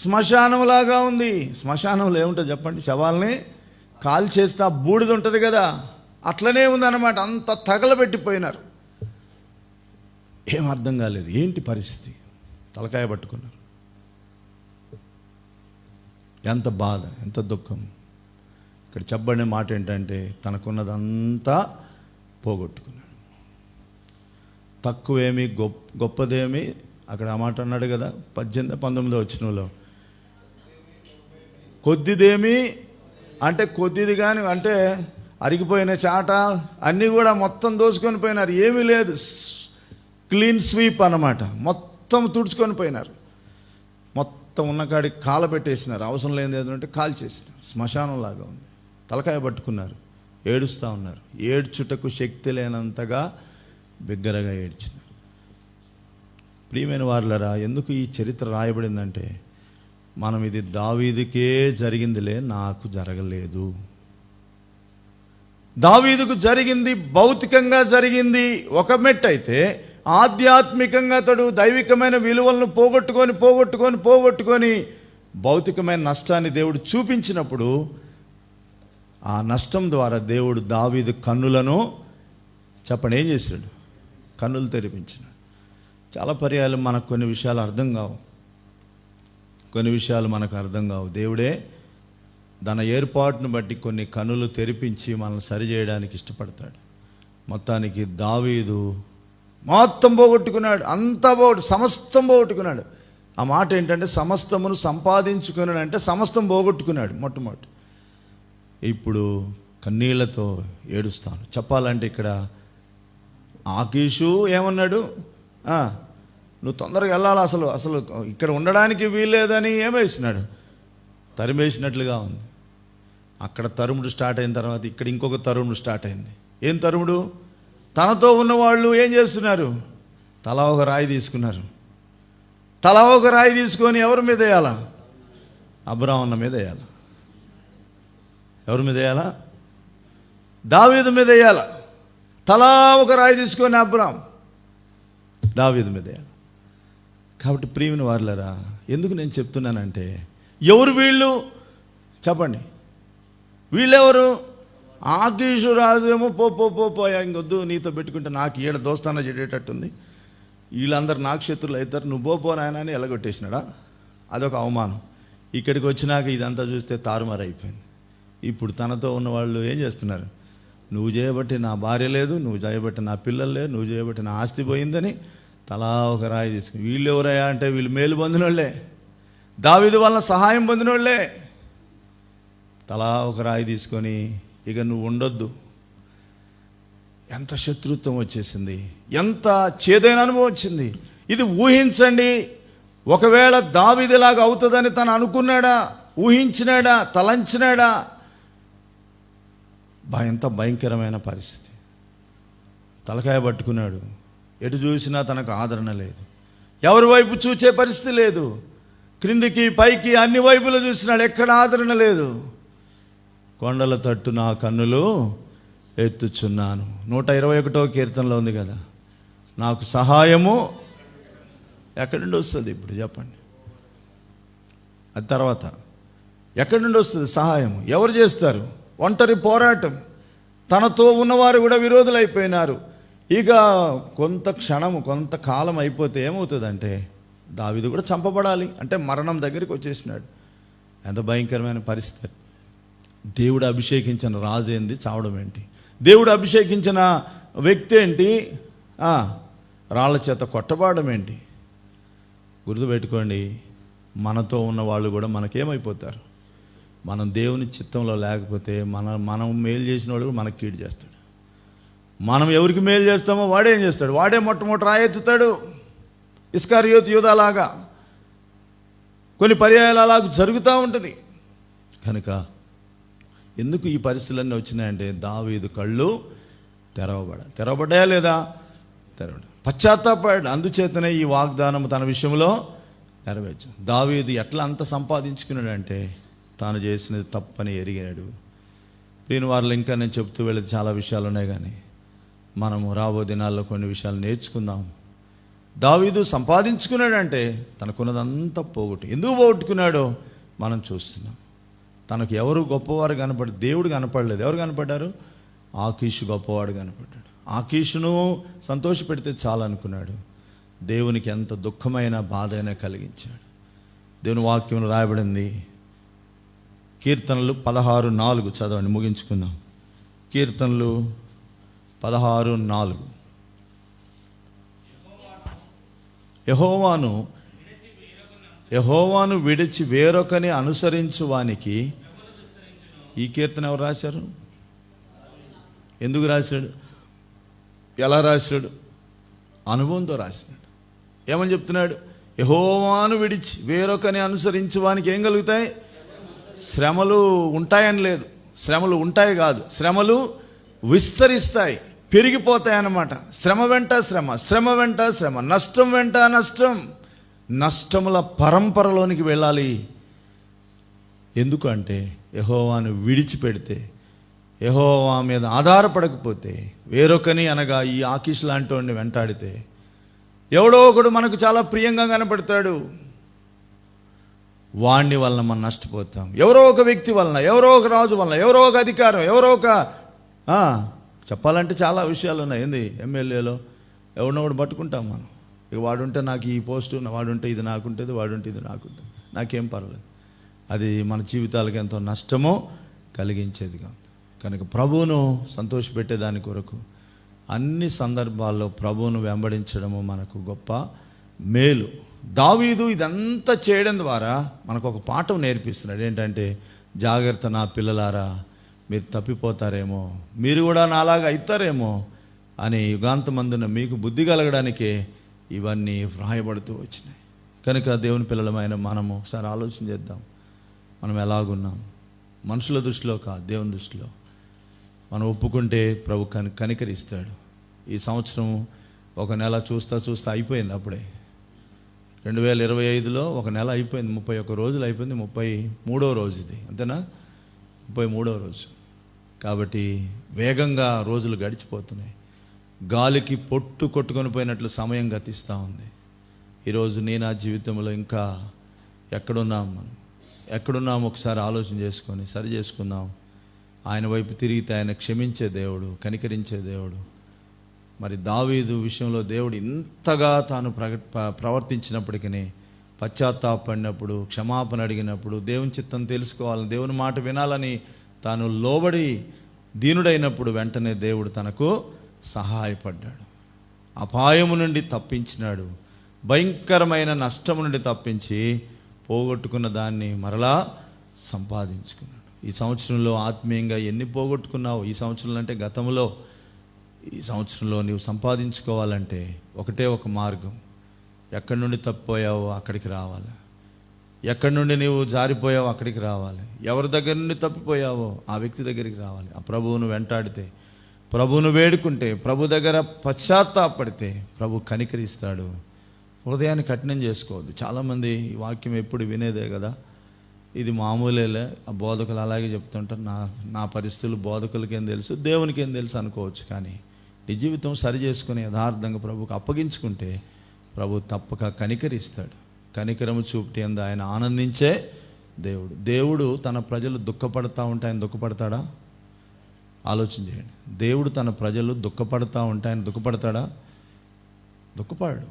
శ్మశానంలాగా ఉంది. శ్మశానంలో ఏముంటుంది చెప్పండి? శవాల్ని కాల్ చేస్తే ఆ బూడిద ఉంటుంది కదా, అట్లనే ఉందన్నమాట. అంత తగలబెట్టిపోయినారు. ఏం అర్థం కాలేదు. ఏంటి పరిస్థితి? తలకాయ పట్టుకున్నారు. ఎంత బాధ, ఎంత దుఃఖం. ఇక్కడ చెప్పబడిన మాట ఏంటంటే తనకున్నదంతా పోగొట్టుకున్నాడు. తక్కువేమి గొప్పదేమి, అక్కడ ఆ మాట అన్నాడు కదా 18-19 వచనంలో. కొద్దిదేమి అంటే కొద్దిది కానీ, అంటే అరిగిపోయిన చాట అన్నీ కూడా మొత్తం దోచుకొని పోయినారు. ఏమీ లేదు. క్లీన్ స్వీప్ అన్నమాట. మొత్తం తుడుచుకొని పోయినారు. మొత్తం ఉన్నకాడికి కాలబెట్టేసినారు. అవసరం లేనిది ఏదంటే కాల్ చేసినారు. శ్మశానంలాగా ఉంది. తలకాయ పట్టుకున్నారు, ఏడుస్తూ ఉన్నారు. ఏడ్చుటకు శక్తి లేనంతగా బిగ్గరగా ఏడ్చినారు. ప్రియమైన వారులారా, ఎందుకు ఈ చరిత్ర రాయబడిందంటే మనం ఇది దావీదుకే జరిగిందిలే, నాకు జరగలేదు. దావీదుకు జరిగింది భౌతికంగా జరిగింది ఒక మెట్టు అయితే, ఆధ్యాత్మికంగా అతడు దైవికమైన విలువలను పోగొట్టుకొని భౌతికమైన నష్టాన్ని దేవుడు చూపించినప్పుడు ఆ నష్టం ద్వారా దేవుడు దావీదు కన్నులను చెప్పండి ఏం చేశాడు? కన్నులు తెరిపించినాడు. చాలా పర్యాలు మనకు కొన్ని విషయాలు అర్థం కావు. మనకు అర్థం కావు. దేవుడే తన ఏర్పాటును బట్టి కొన్ని కన్నులు తెరిపించి మనల్ని సరిచేయడానికి ఇష్టపడతాడు. మొత్తానికి దావీదు మొత్తం పోగొట్టుకున్నాడు. అంతా సమస్తం పోగొట్టుకున్నాడు. ఆ మాట ఏంటంటే సమస్తమును సంపాదించుకున్నాడు అంటే సమస్తం పోగొట్టుకున్నాడు మొట్టమొదటి. ఇప్పుడు కన్నీళ్లతో ఏడుస్తాను. చెప్పాలంటే ఇక్కడ ఆకీషు ఏమన్నాడు? నువ్వు తొందరగా వెళ్ళాలి, అసలు ఇక్కడ ఉండడానికి వీల్లేదని ఏమేసినాడు? తరిమేసినట్లుగా ఉంది. అక్కడ తరుముడు స్టార్ట్ అయిన తర్వాత ఇక్కడ ఇంకొక తరుముడు స్టార్ట్ అయింది. ఏం తరుముడు? తనతో ఉన్నవాళ్ళు ఏం చేస్తున్నారు? తలా ఒక రాయి తీసుకున్నారు. తలా ఒక రాయి తీసుకొని ఎవరి మీద వేయాలా? అబ్రాహ్మణ మీద వేయాలా? ఎవరి మీద వేయాలా? దావీదు మీద వేయాలా? తలా ఒక రాయి తీసుకొని దావీదు మీద వేయాలి. కాబట్టి ప్రియమైన వారులారా, ఎందుకు నేను చెప్తున్నానంటే ఎవరు వీళ్ళు చెప్పండి? వీళ్ళెవరు? ఆకీషు రాజు ఏమో పో ఇంకొద్దు, నీతో పెట్టుకుంటే నాకు ఈడ దోస్తాన చెడేటట్టుంది, వీళ్ళందరూ నాకు శత్రులు అవుతారు, నువ్వు పో నాయన అని ఎలగొట్టేసినాడా? అదొక అవమానం. ఇక్కడికి వచ్చినాక ఇదంతా చూస్తే తారుమారు అయిపోయింది. ఇప్పుడు తనతో ఉన్న వాళ్ళు ఏం చేస్తున్నారు? నువ్వు చేయబట్టి నా భార్య లేదు, నువ్వు చేయబట్టి నా పిల్లలు లేదు, నువ్వు చేయబట్టి నా ఆస్తి పోయిందని తలా ఒక రాయి తీసుకుని, వీళ్ళు ఎవరయ్యా అంటే వీళ్ళు మేలు పొందిన వాళ్ళే, దావీదు వలన సహాయం పొందిన వాళ్ళే. తలా ఒక రాయి తీసుకొని ఇక నువ్వు ఉండొద్దు. ఎంత శత్రుత్వం వచ్చేసింది, ఎంత చేదైన అనుభవం వచ్చింది. ఇది ఊహించండి. ఒకవేళ దావీదులాగా అవుతుందని తను అనుకున్నాడా? ఊహించినాడా? తలంచినాడా? ఎంత భయంకరమైన పరిస్థితి. తలకాయ పట్టుకున్నాడు. ఎటు చూసినా తనకు ఆదరణ లేదు. ఎవరి వైపు చూచే పరిస్థితి లేదు. క్రిందికి పైకి అన్ని వైపులు చూసినాడు, ఎక్కడ ఆదరణ లేదు. కొండల తట్టు నా కన్నులు ఎత్తుచున్నాను. 121వ కీర్తనలో ఉంది కదా, నాకు సహాయము ఎక్కడి నుండి వస్తుంది? ఇప్పుడు చెప్పండి. అది తర్వాత ఎక్కడి నుండి వస్తుంది సహాయం? ఎవరు చేస్తారు? ఒంటరి పోరాటం. తనతో ఉన్నవారు కూడా విరోధులైపోయినారు. ఇక కొంతకాలం అయిపోతే ఏమవుతుందంటే దావీదు కూడా చంపబడాలి. అంటే మరణం దగ్గరికి వచ్చేసినాడు. ఎంత భయంకరమైన పరిస్థితి. దేవుడు అభిషేకించిన రాజు ఏంది, చావడం ఏంటి? దేవుడు అభిషేకించిన వ్యక్తి ఏంటి, రాళ్ల చేత కొట్టబడడం ఏంటి? గుర్తుపెట్టుకోండి, మనతో ఉన్న వాళ్ళు కూడా మనకేమైపోతారు? మనం దేవుని చిత్తంలో లేకపోతే మనం మేలు చేసిన వాడు కూడా మనకు కీడు చేస్తాడు. మనం ఎవరికి మేలు చేస్తామో వాడేం చేస్తాడు? వాడే మొట్టమొదటి రాయెత్తుతాడు. ఇస్కరియోతు యూదాలాగా కొన్ని పర్యాయాలు అలాగ జరుగుతూ ఉంటుంది. కనుక ఎందుకు ఈ పరిస్థితులన్నీ వచ్చినాయంటే దావీదు కళ్ళు తెరవబడ్డాయా లేదా? తెరవబడ్డా. పశ్చాత్తాపడ్డాడు. అందుచేతనే ఈ వాగ్దానం తన విషయంలో నెరవేర్చు. దావీదు ఎట్లా అంత సంపాదించుకున్నాడంటే తాను చేసినది తప్పని ఎరిగాడు. దీని వారిలో ఇంకా నేను చెప్తూ వెళ్ళేది చాలా విషయాలు ఉన్నాయి, కానీ మనము రాబో దినాల్లో కొన్ని విషయాలు నేర్చుకుందాం. దావీదు సంపాదించుకున్నాడంటే తనకున్నదంతా ఎందుకు పోగొట్టుకున్నాడో మనం చూస్తున్నాం. తనకు ఎవరు గొప్పవారు కనపడి, దేవుడు కనపడలేదు. ఎవరు కనపడ్డారు? ఆకీషు గొప్పవాడు కనపడ్డాడు. ఆకీషును సంతోషపెడితే చాలు అనుకున్నాడు. దేవునికి ఎంత దుఃఖమైన బాధ అయినా కలిగించాడు. దేవుని వాక్యంలో రాయబడింది, కీర్తనలు 16:4 చదవండి, ముగించుకుందాం. కీర్తనలు 16:4. యెహోవాను విడిచి వేరొకని అనుసరించు వానికి. ఈ కీర్తన ఎవరు రాశారు? ఎందుకు రాశాడు? ఎలా రాశాడు? అనుభవంతో రాసినాడు. ఏమని చెప్తున్నాడు? యెహోవాను విడిచి వేరొకని అనుసరించు వానికి ఏం కలుగుతాయి? శ్రమలు ఉంటాయని లేదు, శ్రమలు ఉంటాయి కాదు, శ్రమలు విస్తరిస్తాయి, పెరిగిపోతాయి అన్నమాట. శ్రమ వెంట శ్రమ, శ్రమ వెంట శ్రమ, నష్టం వెంట నష్టం, నష్టముల పరంపరలోనికి వెళ్ళాలి. ఎందుకంటే యెహోవాను విడిచిపెడితే, యెహోవా మీద ఆధారపడకపోతే, వేరొకని అనగా ఈ ఆకీష్ లాంటి వాడిని వెంటాడితే, ఎవడో ఒకడు మనకు చాలా ప్రియంగా కనపడతాడు, వాణ్ణి వలన మనం నష్టపోతాం. ఎవరో ఒక వ్యక్తి వలన, ఎవరో ఒక రాజు వలన, ఎవరో ఒక అధికారం, ఎవరో ఒక చెప్పాలంటే చాలా విషయాలు ఉన్నాయి. ఏంది ఎమ్మెల్యేలో ఎవరినో ఒకటి పట్టుకుంటాం మనం. ఇక వాడుంటే నాకు ఈ పోస్టు, వాడుంటే ఇది నాకుంటుంది, వాడుంటే ఇది నాకుంటుంది, నాకేం పర్వాలేదు. అది మన జీవితాలకు ఎంతో నష్టమో కలిగించేదిగా. కనుక ప్రభువును సంతోషపెట్టే దాని కొరకు అన్ని సందర్భాల్లో ప్రభువును వెంబడించడము మనకు గొప్ప మేలు. దావీదు ఇదంతా చేయడం ద్వారా మనకు ఒక పాఠం నేర్పిస్తున్నాడు. ఏంటంటే, జాగ్రత్త నా పిల్లలారా, మీరు తప్పిపోతారేమో, మీరు కూడా నాలాగా అవుతారేమో అని యుగాంతమందున మీకు బుద్ధి కలగడానికే ఇవన్నీ వ్రాయబడుతూ వచ్చినాయి. కనుక దేవుని పిల్లలమైన మనము ఒకసారి ఆలోచన చేద్దాం. మనం ఎలాగున్నాం? మనుషుల దృష్టిలో కాదు, దేవుని దృష్టిలో. మనం ఒప్పుకుంటే ప్రభు కనికరిస్తాడు. ఈ సంవత్సరం ఒక నెల చూస్తా అయిపోయింది. అప్పుడే 2025లో ఒక నెల అయిపోయింది, 31 రోజులు అయిపోయింది. 33వ రోజు ఇది, అంతేనా? 33వ రోజు. కాబట్టి వేగంగా రోజులు గడిచిపోతున్నాయి. గాలికి పొట్టు కొట్టుకొని పోయినట్లు సమయం గతిస్తూ ఉంది. ఈరోజు నా జీవితంలో ఇంకా ఎక్కడున్నాము ఒకసారి ఆలోచన చేసుకొని సరి చేసుకుందాం. ఆయన వైపు తిరిగితే ఆయన క్షమించే దేవుడు, కనికరించే దేవుడు. మరి దావీదు విషయంలో దేవుడు ఇంతగా తాను ప్రవర్తించినప్పటికీ, పశ్చాత్తాపడినప్పుడు, క్షమాపణ అడిగినప్పుడు, దేవుని చిత్తం తెలుసుకోవాలని, దేవుని మాట వినాలని తాను లోబడి దీనుడైనప్పుడు వెంటనే దేవుడు తనకు సహాయపడ్డాడు. అపాయము నుండి తప్పించినాడు. భయంకరమైన నష్టము నుండి తప్పించి పోగొట్టుకున్న దాన్ని మరలా సంపాదించుకున్నాడు. ఈ సంవత్సరంలో ఆత్మీయంగా ఎన్ని పోగొట్టుకున్నావు? ఈ సంవత్సరంలో అంటే గతంలో, ఈ సంవత్సరంలో నీవు సంపాదించుకోవాలంటే ఒకటే ఒక మార్గం. ఎక్కడి నుండి తప్పిపోయావో అక్కడికి రావాలి. ఎక్కడి నుండి నీవు జారిపోయావో అక్కడికి రావాలి. ఎవరి దగ్గర నుండి తప్పిపోయావో ఆ వ్యక్తి దగ్గరికి రావాలి. ఆ ప్రభువును వెంటాడితే, ప్రభువును వేడుకుంటే, ప్రభు దగ్గర పశ్చాత్తాపడితే ప్రభు కనికరిస్తాడు. హృదయాన్ని కఠినం చేసుకోవద్దు. చాలామంది ఈ వాక్యం ఎప్పుడు వినేదే కదా, ఇది మామూలేలే, ఆ బోధకులు అలాగే చెప్తుంటారు, నా పరిస్థితులు బోధకులకేం తెలుసు, దేవునికేం తెలుసు అనుకోవచ్చు. కానీ నీ జీవితం సరి చేసుకుని యథార్థంగా ప్రభువుకు అప్పగించుకుంటే ప్రభు తప్పక కనికరిస్తాడు. కనికరము చూపుటి అందు ఆయన ఆనందించే దేవుడు తన ప్రజలు దుఃఖపడతా ఉంటే ఆయన దుఃఖపడతాడా? ఆలోచన చేయండి. దేవుడు తన ప్రజలు దుఃఖపడతా ఉంటే ఆయన దుఃఖపడతాడా? దుఃఖపడడు.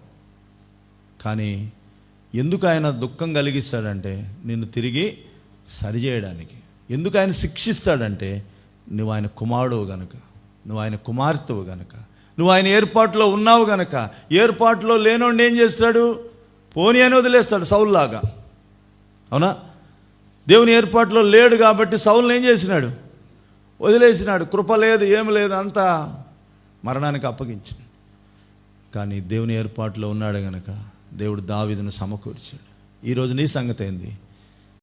కానీ ఎందుకు ఆయన దుఃఖం కలిగిస్తాడంటే నిన్ను తిరిగి సరిచేయడానికి. ఎందుకు ఆయన శిక్షిస్తాడంటే నువ్వు ఆయన కుమారుడువు గనక, నువ్వు ఆయన కుమార్తెవు గనక, నువ్వు ఆయన ఏర్పాటులో ఉన్నావు గనక. ఏర్పాటులో లేనోడిని ఏం చేస్తాడు? పోనీ అని వదిలేస్తాడు, సౌలులాగా. అవునా? దేవుని ఏర్పాటులో లేడు కాబట్టి సౌలుని ఏం చేసినాడు? వదిలేసినాడు. కృప లేదు, ఏమి లేదు, అంతా మరణానికి అప్పగించాడు. కానీ దేవుని ఏర్పాటులో ఉన్నాడు గనక దేవుడు దావీదును సమకూర్చాడు. ఈరోజు నీ సంగతి ఏంది?